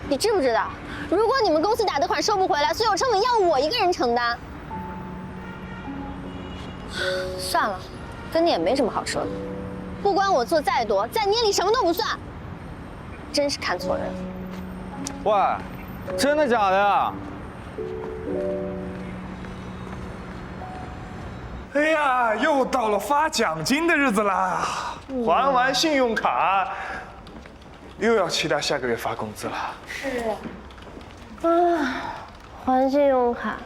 你知不知道，如果你们公司打的款收不回来，所有成本要我一个人承担。算了，跟你也没什么好说的。不管我做再多，在你眼里什么都不算。真是看错人了。喂，真的假的呀？哎呀，又到了发奖金的日子啦！还完信用卡，又要期待下个月发工资了。是啊，还信用卡，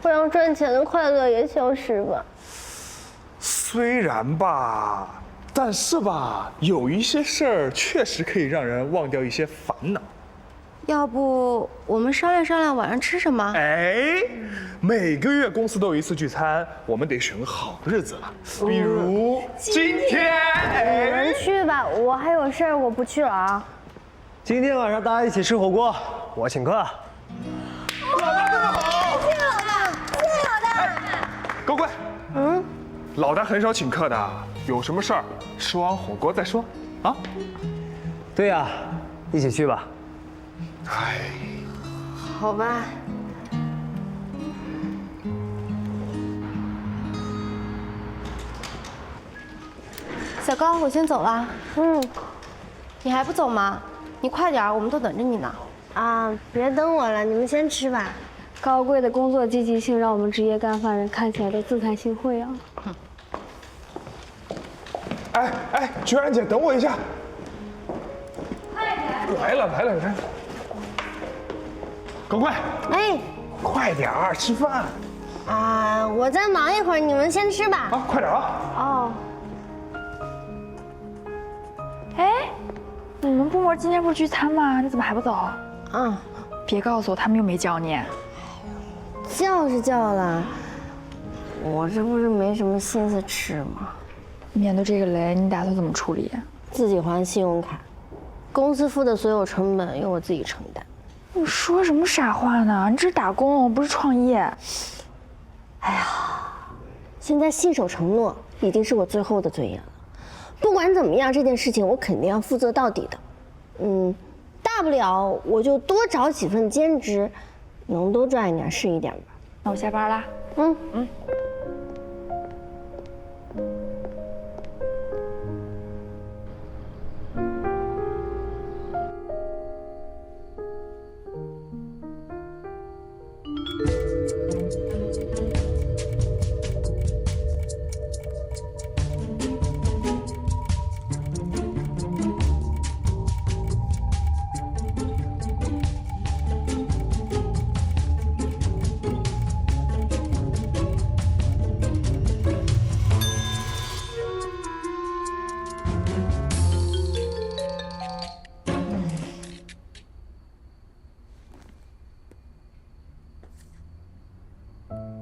不让赚钱的快乐也消失吧。虽然吧，但是吧，有一些事儿确实可以让人忘掉一些烦恼。要不我们商量商量晚上吃什么？哎，每个月公司都有一次聚餐，我们得选个好日子了，比如今天。你们去吧，我还有事儿，我不去了啊。今天晚上大家一起吃火锅，我请客。老大这么好，谢谢老大，谢谢老大。高贵，老大很少请客的，有什么事儿吃完火锅再说啊。对呀，一起去吧。哎，好吧。小高，我先走了。你还不走吗？你快点，我们都等着你呢。啊，别等我了，你们先吃吧。高贵的工作积极性让我们职业干饭人看起来都自惭形秽啊。哎，决然姐，等我一下。快点！来了。高贵，哎，快点儿吃饭。啊，我再忙一会儿，你们先吃吧。啊，快点啊！哦。哎，你们部门今天不是聚餐吗？你怎么还不走？别告诉我他们又没叫你。叫是叫了，我这不是没什么心思吃吗？面对这个雷，你打算怎么处理？自己还信用卡，公司付的所有成本由我自己承担。你说什么傻话呢？你这是打工，不是创业。哎呀，现在信守承诺已经是我最后的尊严了。不管怎么样，这件事情我肯定要负责到底的。大不了我就多找几份兼职，能多赚一点是一点吧。那我下班啦。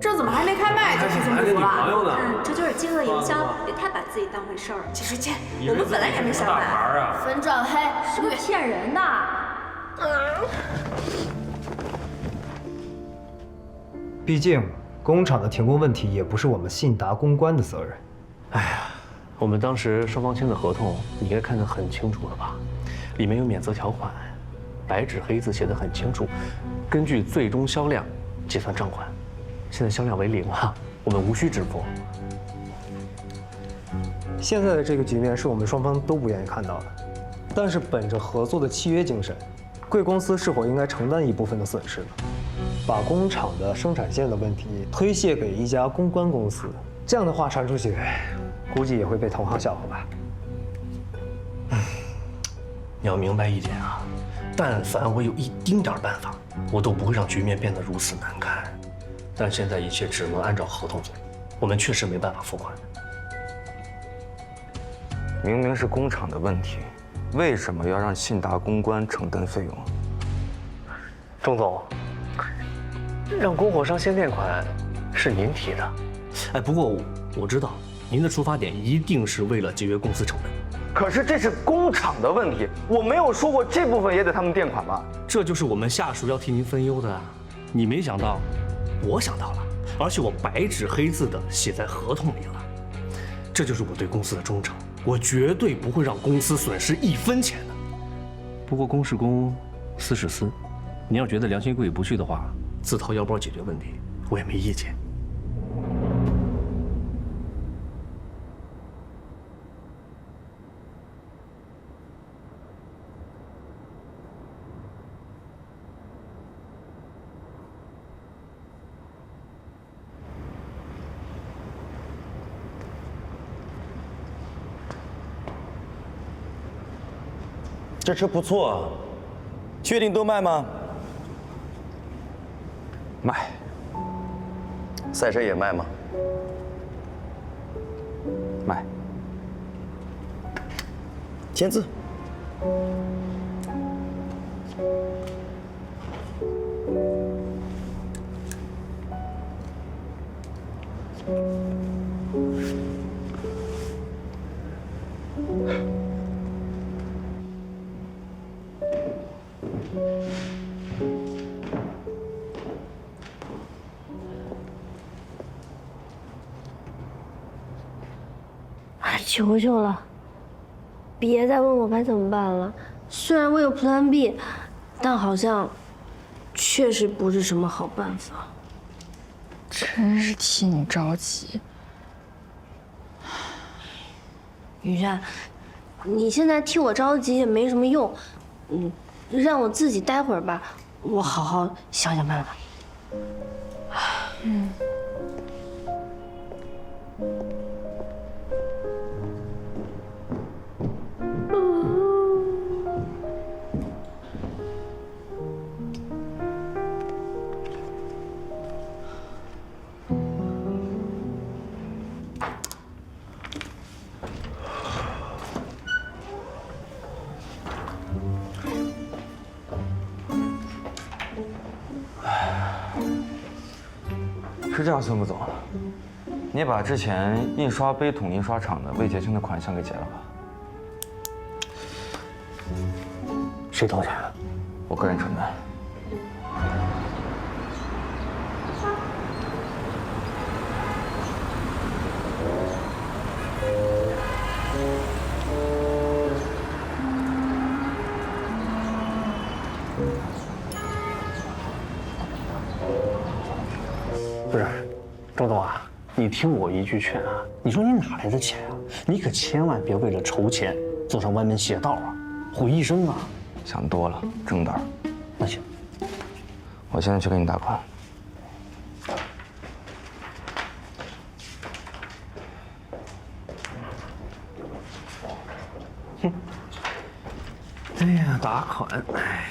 这怎么还没开麦就提前不服了？这就是饥饿营销，别太把自己当回事儿了。继续见，我们本来也没想买。粉转黑，是不是骗人的？毕竟工厂的停工问题也不是我们信达公关的责任。哎呀，我们当时双方签的合同，你应该看得很清楚了吧？里面有免责条款，白纸黑字写得很清楚，根据最终销量结算账款。现在销量为0了，我们无需支付。现在的这个局面是我们双方都不愿意看到的，但是本着合作的契约精神，贵公司是否应该承担一部分的损失呢？把工厂的生产线的问题推卸给一家公关公司，这样的话传出去，估计也会被同行笑话吧。你要明白一点啊，但凡我有一丁点办法，我都不会让局面变得如此难看。但现在一切只能按照合同走，我们确实没办法付款。明明是工厂的问题，为什么要让信达公关承担费用？钟总，让供货商先垫款是您提的。哎，不过我知道您的出发点一定是为了节约公司成本。可是这是工厂的问题，我没有说过这部分也得他们垫款吧？这就是我们下属要替您分忧的啊！你没想到，我想到了，而且我白纸黑字的写在合同里了。这就是我对公司的忠诚，我绝对不会让公司损失1分钱的。不过公是公，私是私，你要觉得良心过意不去的话，自掏腰包解决问题，我也没意见。这车不错，确定都卖吗？卖。赛车也卖吗？卖。签字。求求了，别再问我该怎么办了。虽然我有 Plan B， 但好像确实不是什么好办法。真是替你着急。雨珊，你现在替我着急也没什么用，让我自己待会儿吧，我好好想想办法。是这样，孙副总，你把之前印刷杯桶印刷厂的未结清的款项给结了吧？谁掏钱？我个人承担。不是，周总啊，你听我一句劝啊，你说你哪来的钱啊？你可千万别为了筹钱走上歪门邪道啊，毁一生啊！想多了，郑导。那行，我现在去给你打款。哼，哎呀，打款，哎。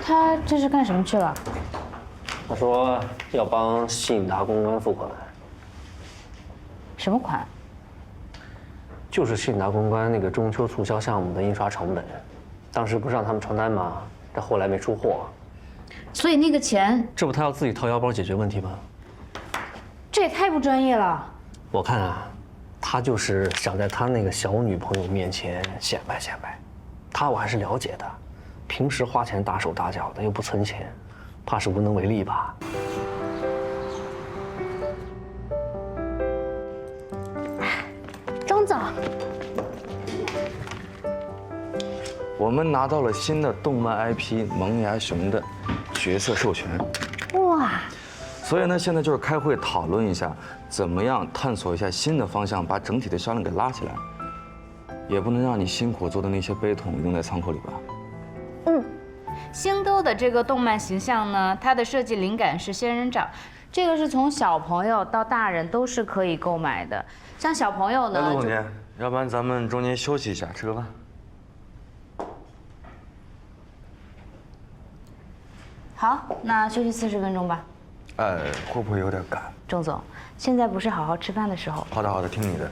他这是干什么去了？他说要帮信达公关付款。什么款？就是信达公关那个中秋促销项目的印刷成本，当时不是让他们传单吗？这后来没出货。所以那个钱，这不他要自己掏腰包解决问题吗？这也太不专业了。我看啊，他就是想在他那个小女朋友面前显摆显摆。他我还是了解的，平时花钱大手大脚的又不存钱。怕是无能为力吧？钟总，我们拿到了新的动漫 IP《萌芽熊》的角色授权。哇！所以呢，现在就是开会讨论一下，怎么样探索一下新的方向，把整体的销量给拉起来。也不能让你辛苦做的那些杯桶扔在仓库里吧？星兜的这个动漫形象呢，它的设计灵感是仙人掌，这个是从小朋友到大人都是可以购买的。像小朋友呢，陆总监，要不然咱们中间休息一下，吃个饭。好，那休息40分钟吧。会不会有点赶？钟总，现在不是好好吃饭的时候。好的，好的，听你的。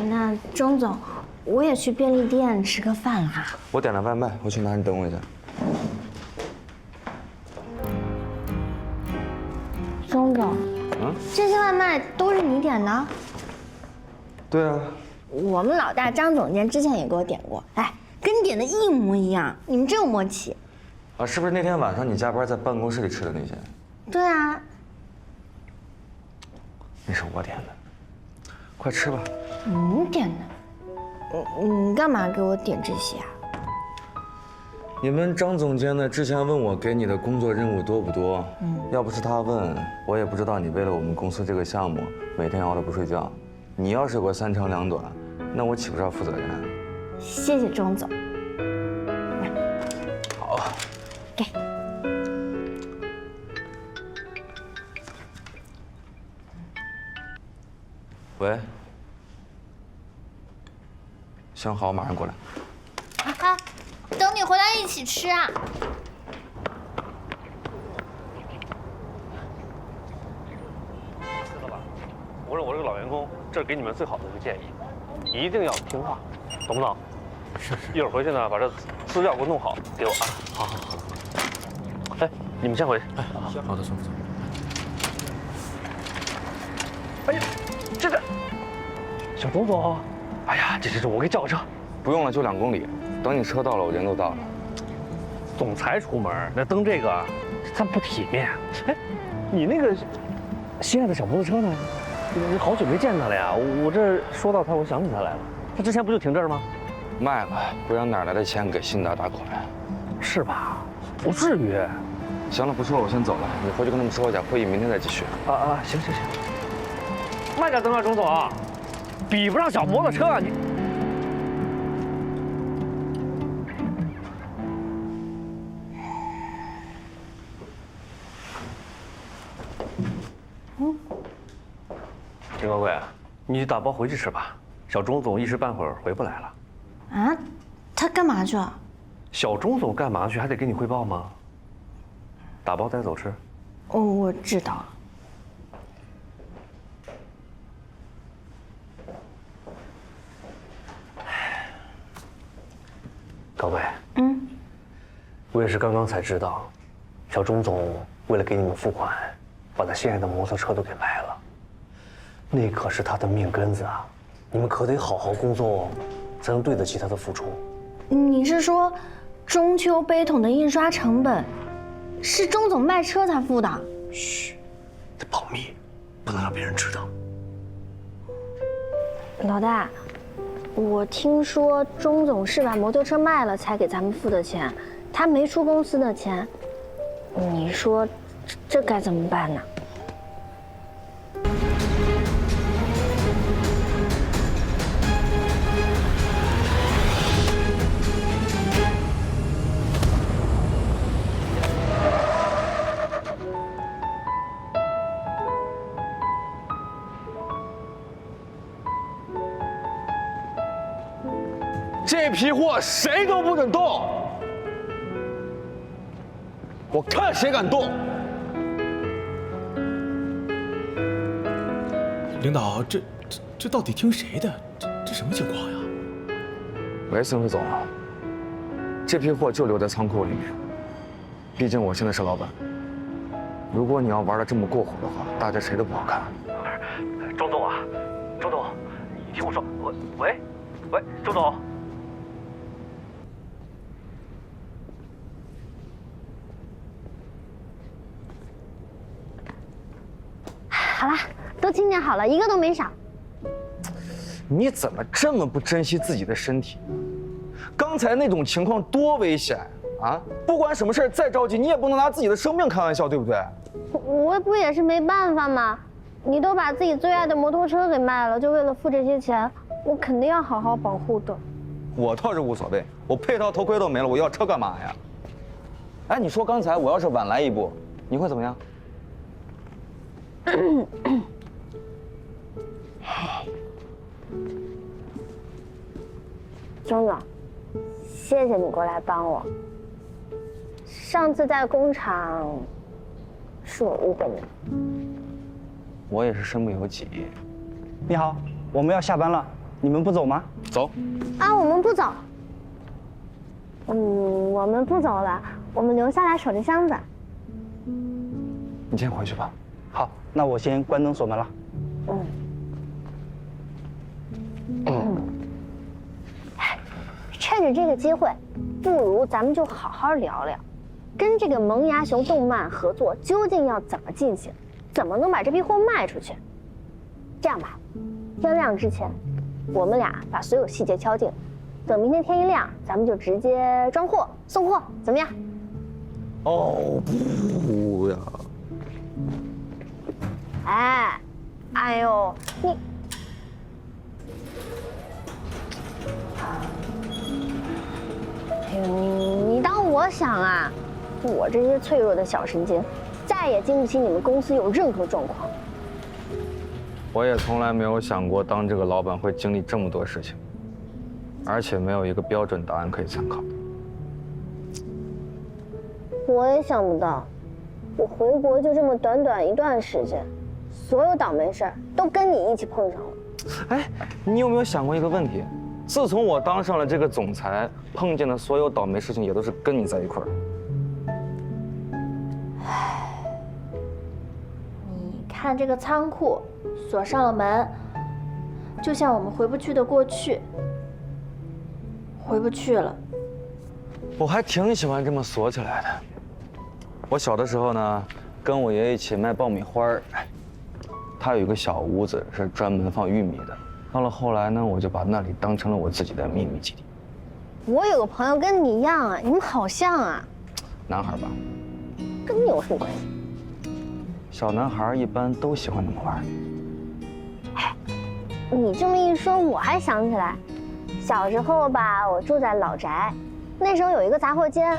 那钟总，我也去便利店吃个饭哈。我点了外卖，我去拿，你等我一下。钟总，这些外卖都是你点的？对啊。我们老大张总监之前也给我点过，哎，跟你点的一模一样，你们真有默契。啊，是不是那天晚上你加班在办公室里吃的那些？对啊。那是我点的，快吃吧。你点的？你干嘛给我点这些啊？你们张总监呢？之前问我给你的工作任务多不多？要不是他问，我也不知道你为了我们公司这个项目每天熬得不睡觉。你要是有个3长2短，那我岂不是要负责任？谢谢钟总。好，给。喂，想好马上过来。啊，等你回来一起吃啊。我是这个老员工，这是给你们最好的一个建议，一定要听话，懂不懂？是。一会儿回去呢，把这资料给我弄好，给我啊。好。哎，你们先回去。哎，好的，师傅。哎呀，这个小钟总，哎呀，这，我给叫个车。不用了，就2公里。等你车到了，我人都到了。总裁出门，那蹬这个，咱不体面。哎，你那个心爱的小摩托车呢？好久没见他了呀！我这说到他，我想起他来了。他之前不就停这儿吗？卖了，不然哪来的钱给新达打款？是吧？不至于。行了，不说了，我先走了。你回去跟他们说一下，会议明天再继续。行。慢点蹬啊，钟总，比不上小摩托车啊你。金高贵，你打包回去吃吧。小钟总一时半会儿回不来了。啊？他干嘛去了？小钟总干嘛去？还得给你汇报吗？打包带走吃。哦，我知道了。高贵，我也是刚刚才知道，小钟总为了给你们付款，把他心爱的摩托车都给卖了。那可是他的命根子啊！你们可得好好工作哦，才能对得起他的付出。你是说，中秋杯桶的印刷成本是钟总卖车才付的？嘘，得保密，不能让别人知道。老大，我听说钟总是把摩托车卖了才给咱们付的钱，他没出公司的钱，你说这该怎么办呢？这批货谁都不准动，我看谁敢动。领导，这到底听谁的？这什么情况呀？喂，孙副总，这批货就留在仓库里面。毕竟我现在是老板，如果你要玩的这么过火的话，大家谁都不好看。钟总啊，钟总，你听我说，喂，钟总。好啦，都清点好了，一个都没少。你怎么这么不珍惜自己的身体？刚才那种情况多危险啊！不管什么事再着急，你也不能拿自己的生命开玩笑，对不对？我不也是没办法吗？你都把自己最爱的摩托车给卖了，就为了付这些钱，我肯定要好好保护的。我倒是无所谓，我配套头盔都没了，我要车干嘛呀？哎，你说刚才我要是晚来一步，你会怎么样？钟总，谢谢你过来帮我。上次在工厂是我误会你。我也是身不由己。你好，我们要下班了，你们不走吗？走。啊，我们不走。我们不走了，我们留下来守着箱子。你先回去吧。好，那我先关灯锁门了。趁着这个机会，不如咱们就好好聊聊，跟这个萌芽熊动漫合作究竟要怎么进行，怎么能把这批货卖出去？这样吧，天亮之前，我们俩把所有细节敲定，等明天天一亮，咱们就直接装货送货，怎么样？哦不呀！哎呦，你当我想啊？我这些脆弱的小神经，再也经不起你们公司有任何状况。我也从来没有想过当这个老板会经历这么多事情，而且没有一个标准答案可以参考。我也想不到，我回国就这么短短一段时间，所有倒霉事儿都跟你一起碰上了。哎，你有没有想过一个问题？自从我当上了这个总裁，碰见的所有倒霉事情也都是跟你在一块儿。唉，你看这个仓库锁上了门，就像我们回不去的过去，回不去了。我还挺喜欢这么锁起来的。我小的时候呢，跟我爷爷一起卖爆米花儿，他有一个小屋子是专门放玉米的。到了后来呢，我就把那里当成了我自己的秘密基地。我有个朋友跟你一样啊，你们好像啊。男孩吧？跟你有什么关系？小男孩一般都喜欢那么玩。哎，你这么一说，我还想起来，小时候吧，我住在老宅，那时候有一个杂货间，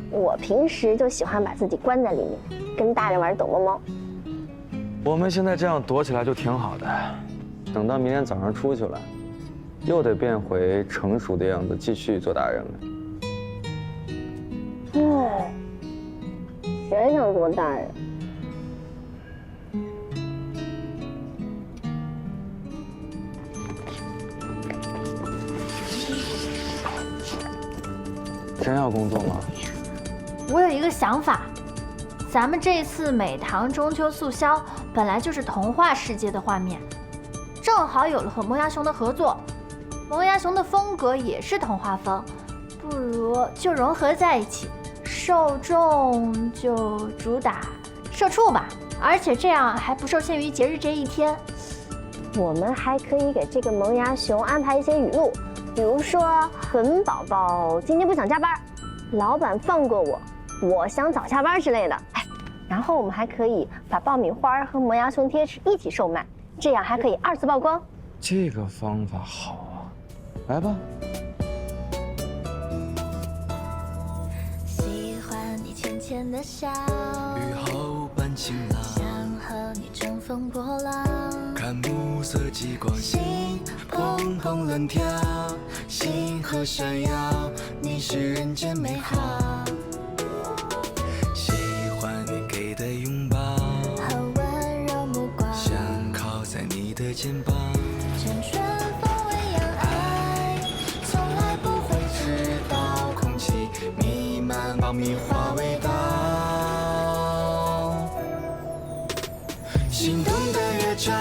我平时就喜欢把自己关在里面，跟大人玩躲猫猫。我们现在这样躲起来就挺好的。等到明天早上出去了，又得变回成熟的样子，继续做大人了。谁想做大人？真要工作吗？我有一个想法，咱们这次美堂中秋促销本来就是童话世界的画面。正好有了和萌芽熊的合作，萌芽熊的风格也是童话风，不如就融合在一起，受众就主打社畜吧，而且这样还不受限于节日这一天。我们还可以给这个萌芽熊安排一些语录，比如说本宝宝今天不想加班，老板放过我，我想早下班之类的。哎，然后我们还可以把爆米花和萌芽熊贴纸一起售卖。这样还可以2次曝光，这个方法好啊，来吧。喜欢你浅浅的笑，雨后伴晴朗，想和你乘风破浪，看暮色极光，心砰砰乱跳，星河闪耀，你是人间美好。喜欢你给的拥抱，你的肩膀，缱绻风味扬爱，从来不会知道空气弥漫爆米花味道。心动的乐章，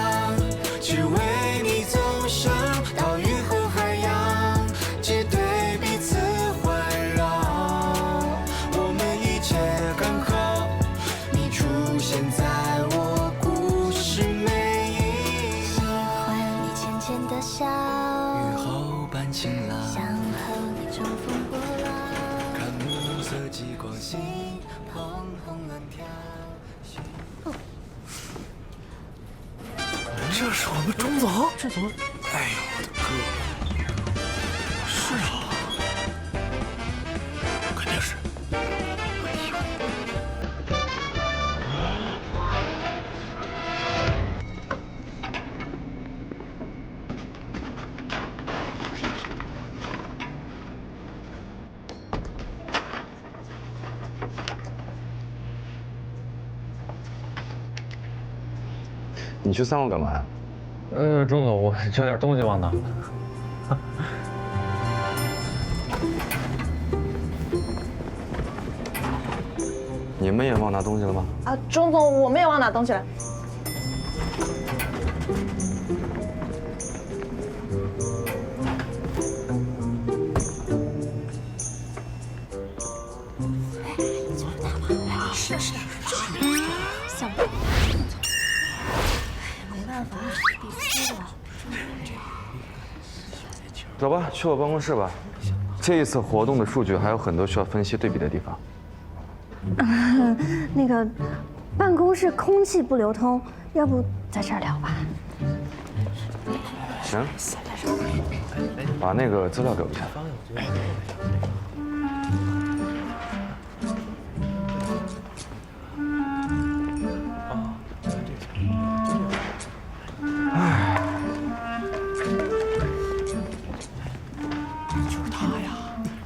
只为你走上岛屿和海洋，只对彼此环绕。我们一切刚好，你出现在我故事美。笑，雨后伴晴朗，想和你乘风破浪，看暮色极光，心砰砰乱跳。这是我们钟总，这怎么？哎呦我的哥！是啊，肯定是。你去3楼干嘛呀？钟总，我有点东西忘拿了。你们也忘拿东西了吗？啊，钟总，我们也忘拿东西了。是是，想不。没办法，必须的。走吧，去我办公室吧。这一次活动的数据还有很多需要分析对比的地方。那个，办公室空气不流通，要不在这儿聊吧？行，把那个资料给我一下。哎，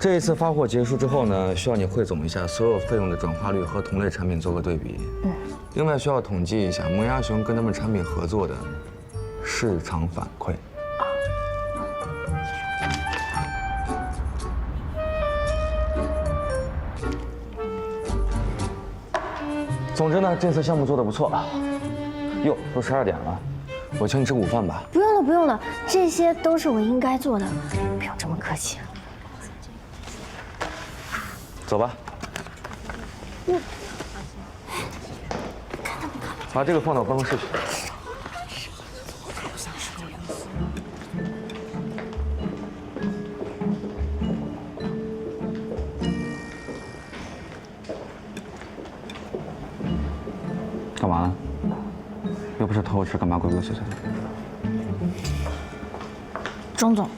这一次发货结束之后呢，需要你汇总一下所有费用的转化率和同类产品做个对比。另外需要统计一下萌芽熊跟他们产品合作的市场反馈。总之呢，这次项目做得不错。哟，都12点了，我请你吃午饭吧。不用了，不用了，这些都是我应该做的，不用这么客气。走吧。把这个放到办公室去。干嘛？又不是偷吃，干嘛鬼鬼祟祟的？钟总，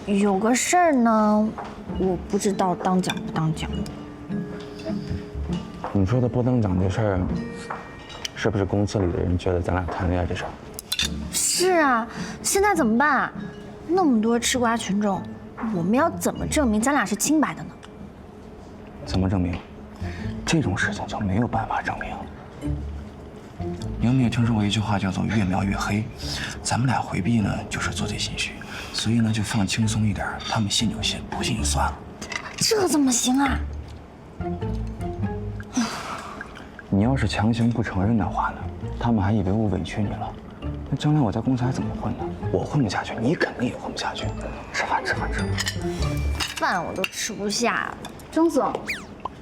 有个事儿呢，我不知道当讲不当讲。你说的不当讲这事儿，是不是公司里的人觉得咱俩谈恋爱这事儿？是啊，现在怎么办啊？那么多吃瓜群众，我们要怎么证明咱俩是清白的呢？怎么证明？这种事情就没有办法证明。你有没有听说过一句话叫做越描越黑？咱们俩回避呢，就是做贼心虚，所以呢就放轻松一点，他们信就信，不信就算了。这怎么行啊？你要是强行不承认的话呢，他们还以为我委屈你了，那将来我在公司还怎么混呢？我混不下去，你肯定也混不下去。吃饭，吃饭，吃饭。饭我都吃不下。钟总，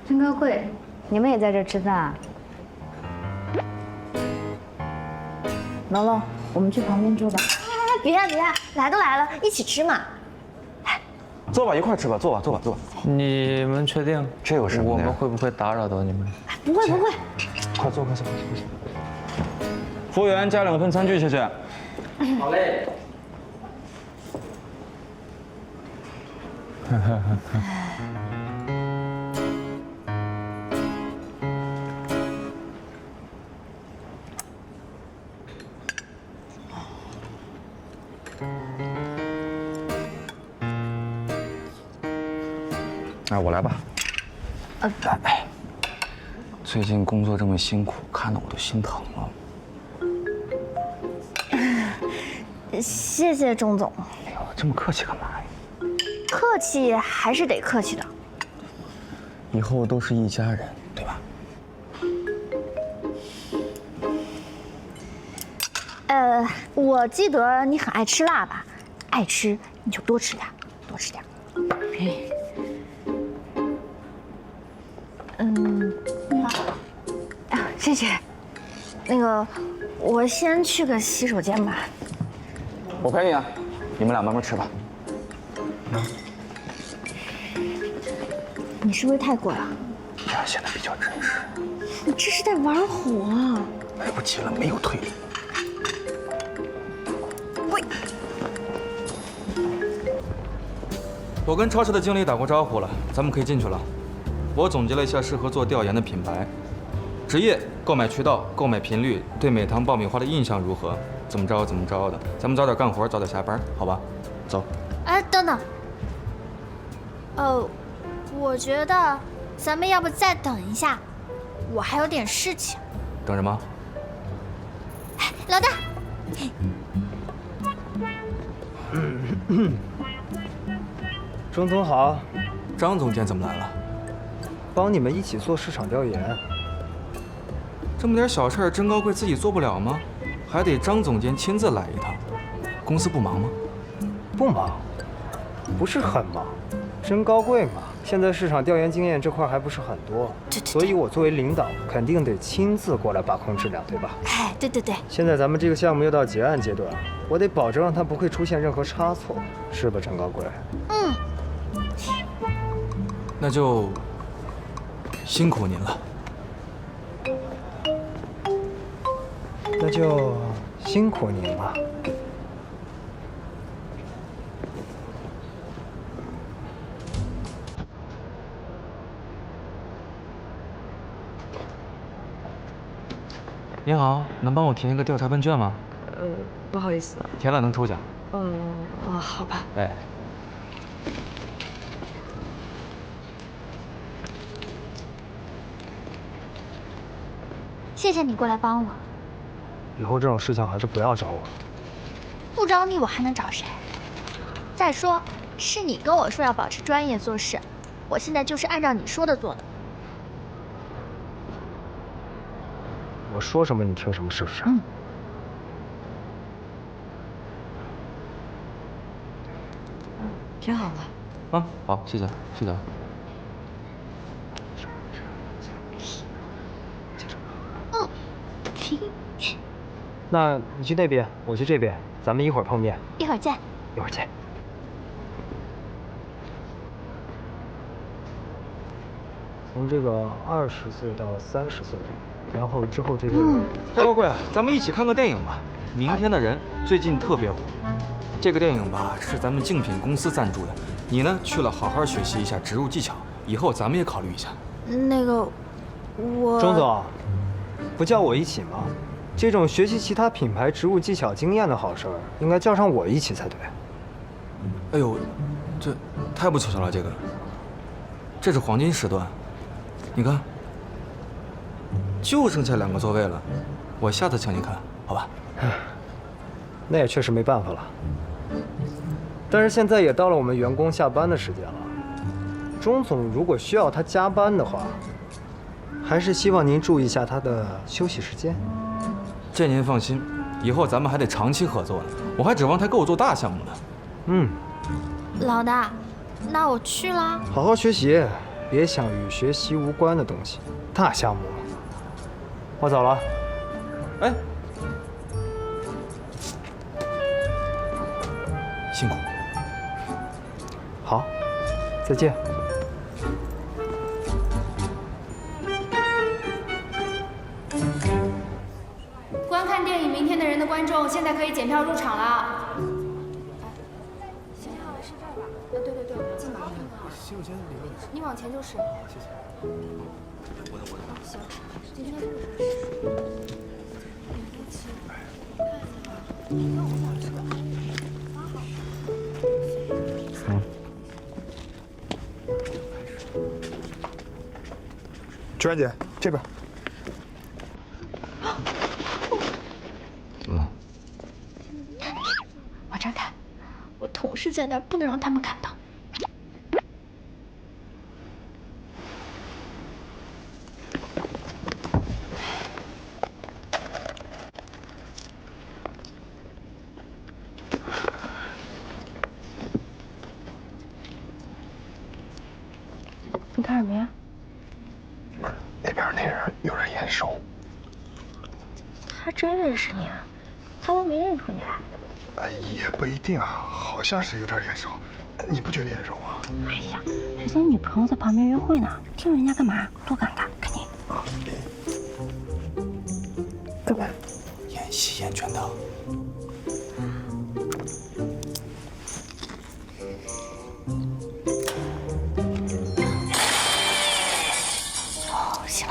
真高贵，你们也在这吃饭啊？龙龙，我们去旁边坐吧。别呀别呀，来都来了，一起吃嘛。坐吧，一块吃吧，坐吧，坐吧，坐吧。你们确定？这有什么？我们会不会打扰到你们？不会不会。快坐，快坐，快坐。服务员加2份餐具，谢谢。好嘞。哎，我来吧。来。最近工作这么辛苦，看得我都心疼了。谢谢钟总。哎呦，这么客气干嘛呀？客气还是得客气的。以后都是一家人，对吧？我记得你很爱吃辣吧？爱吃你就多吃点，多吃点。谢谢。那个，我先去个洗手间吧。我陪你啊，你们俩慢慢吃吧。你是不是太过了？这样显得比较真实。你这是在玩火啊！来不及了，没有退路。喂，我跟超市的经理打过招呼了，咱们可以进去了。我总结了一下适合做调研的品牌、职业、购买渠道、购买频率，对美堂爆米花的印象如何？怎么着的，咱们早点干活，早点下班，好吧？走。哎，等等。我觉得咱们要不再等一下，我还有点事情。等什么？老大。钟总好。张总监怎么来了？帮你们一起做市场调研。这么点小事儿，甄高贵自己做不了吗？还得张总监亲自来一趟。公司不忙吗？不忙，不是很忙。甄高贵嘛，现在市场调研经验这块还不是很多，所以我作为领导，肯定得亲自过来把控质量，对吧？哎，对。现在咱们这个项目又到结案阶段，我得保证让它不会出现任何差错，是吧，甄高贵？那就辛苦您了。那就辛苦您了。您好，能帮我填一个调查问卷吗？不好意思。填了能抽奖。好吧。哎。谢谢你过来帮我。以后这种事情还是不要找我。不找你我还能找谁？再说，是你跟我说要保持专业做事，我现在就是按照你说的做的。我说什么你听什么，是不是？嗯。挺好的。啊，好，谢谢，谢谢。嗯。那你去那边，我去这边，咱们一会儿碰面。一会儿见。一会儿见。从这个20岁到30岁，然后之后这个。哎，贵贵，咱们一起看个电影吧，《明天的人》最近特别火。这个电影吧是咱们竞品公司赞助的，你呢去了好好学习一下植入技巧，以后咱们也考虑一下。那个，我。钟总，不叫我一起吗？这种学习其他品牌植入技巧经验的好事儿，应该叫上我一起才对。哎呦，这太不凑巧了，这是黄金时段，你看，就剩下2个座位了，我下次请你看，好吧？那也确实没办法了。但是现在也到了我们员工下班的时间了，钟总如果需要他加班的话，还是希望您注意一下他的休息时间。这您放心，以后咱们还得长期合作呢，我还指望他给我做大项目呢。嗯，老大，那我去啦。好好学习，别想与学习无关的东西。大项目嘛，我走了。哎，辛苦。好，再见。观看电影《明天的人》的观众，现在可以检票入场了。行，是这儿吧？对，进来看看。行，你往前就是。好，谢谢。行，今天这个。娟姐，这边。怎么了？往这儿看，我同事在那儿，不能让他们看到。你看什么呀？那边那人有点眼熟。他真认识你啊？他都没认出你来。也不一定啊，好像是有点眼熟。你不觉得眼熟吗？哎呀，人家女朋友在旁边约会呢，听人家干嘛？多尴尬，赶紧。干嘛？演戏演全套。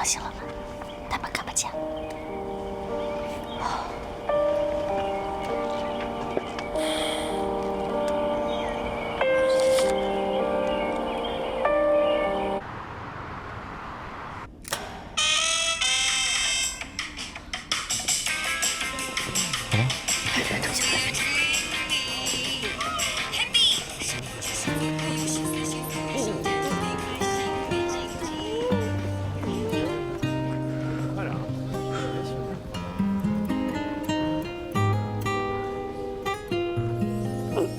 行了，他们看不见。好吧。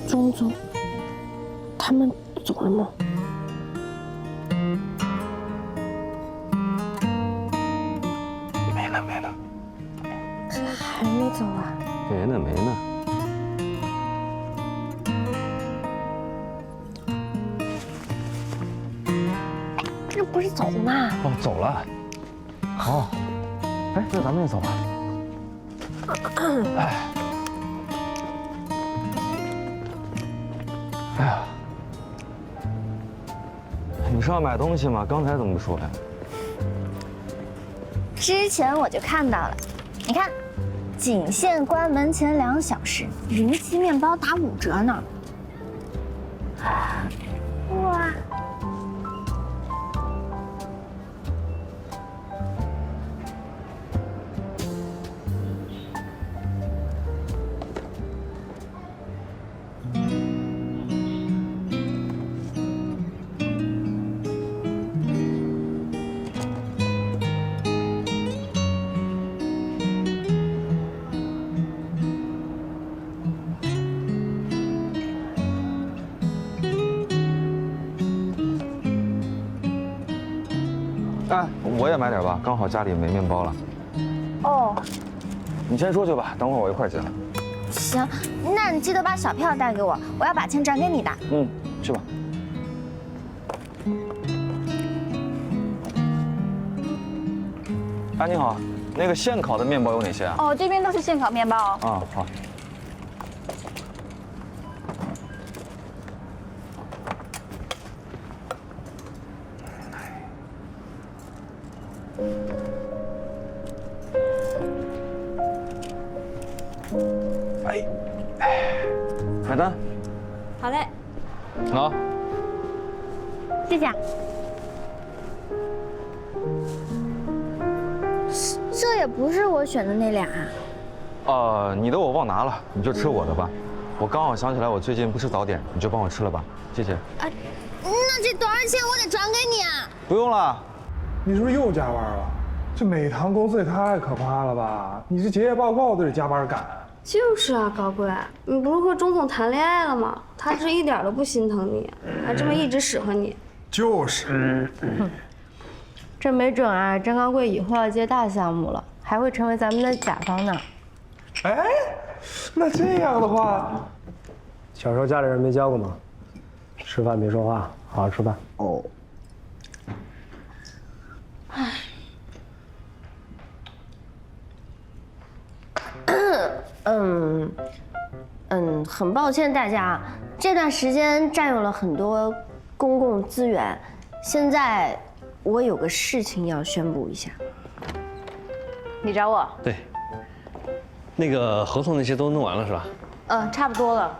钟总，他们走了吗？没呢。还没走啊？没呢。这不是走了吗？哦，走了。好，哎，那咱们也走吧。哎呀，你是要买东西吗？刚才怎么不说呀？之前我就看到了，你看，仅限关门前2小时，临期面包打5折呢。哇！我也买点吧，刚好家里没面包了。哦，你先出去吧，等会儿我一块儿进来。行，那你记得把小票带给我，我要把钱转给你的。嗯，去吧。哎，你好，那个现烤的面包有哪些啊？哦，这边都是现烤面包。啊，好。买单。好嘞。好。谢谢。这也不是我选的那俩。你的我忘拿了，你就吃我的吧。我刚好想起来，我最近不吃早点，你就帮我吃了吧，谢谢。啊，那这多少钱我得转给你啊？不用了。你是不是又加班了？这美堂公司也太可怕了吧！你这结业报告都得加班赶。就是啊，高贵，你不是和钟总谈恋爱了吗？他是一点都不心疼你，还这么一直使唤你。就是。这没准啊，张高贵以后要接大项目了，还会成为咱们的甲方呢。哎，那这样的话，小时候家里人没教过吗？吃饭别说话，好好吃饭。哦。很抱歉大家，这段时间占用了很多公共资源，现在我有个事情要宣布一下。你找我？对，那个合同那些都弄完了是吧？差不多了。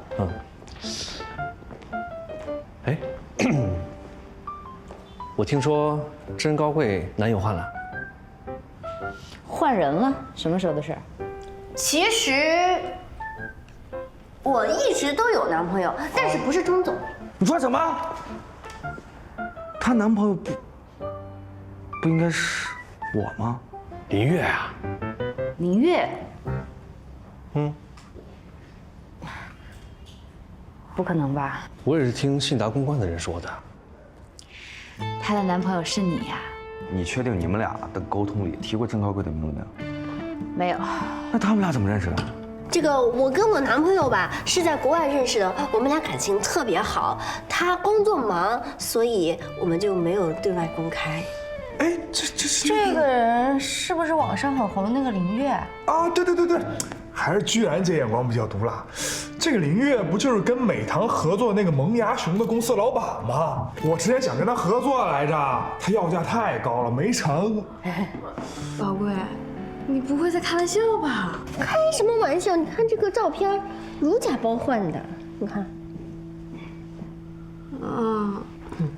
哎，我听说甄高贵男友换了。换人了？什么时候的事儿？其实我一直都有男朋友，但是不是钟总。你说什么？她男朋友不应该是我吗？林月啊。林月。不可能吧？我也是听信达公关的人说的。她的男朋友是你呀？你确定你们俩的沟通里提过甄高贵的名字没有？没有。那他们俩怎么认识的？这个我跟我男朋友吧是在国外认识的，我们俩感情特别好。他工作忙，所以我们就没有对外公开。哎，这个人是不是网上很红的那个林月啊？对，还是居然姐眼光比较毒辣。这个林月不就是跟美堂合作那个萌芽熊的公司老板吗？我之前想跟他合作来着，他要价太高了，没成。宝贵，你不会在开玩笑吧？开什么玩笑？你看这个照片，如假包换的，你看。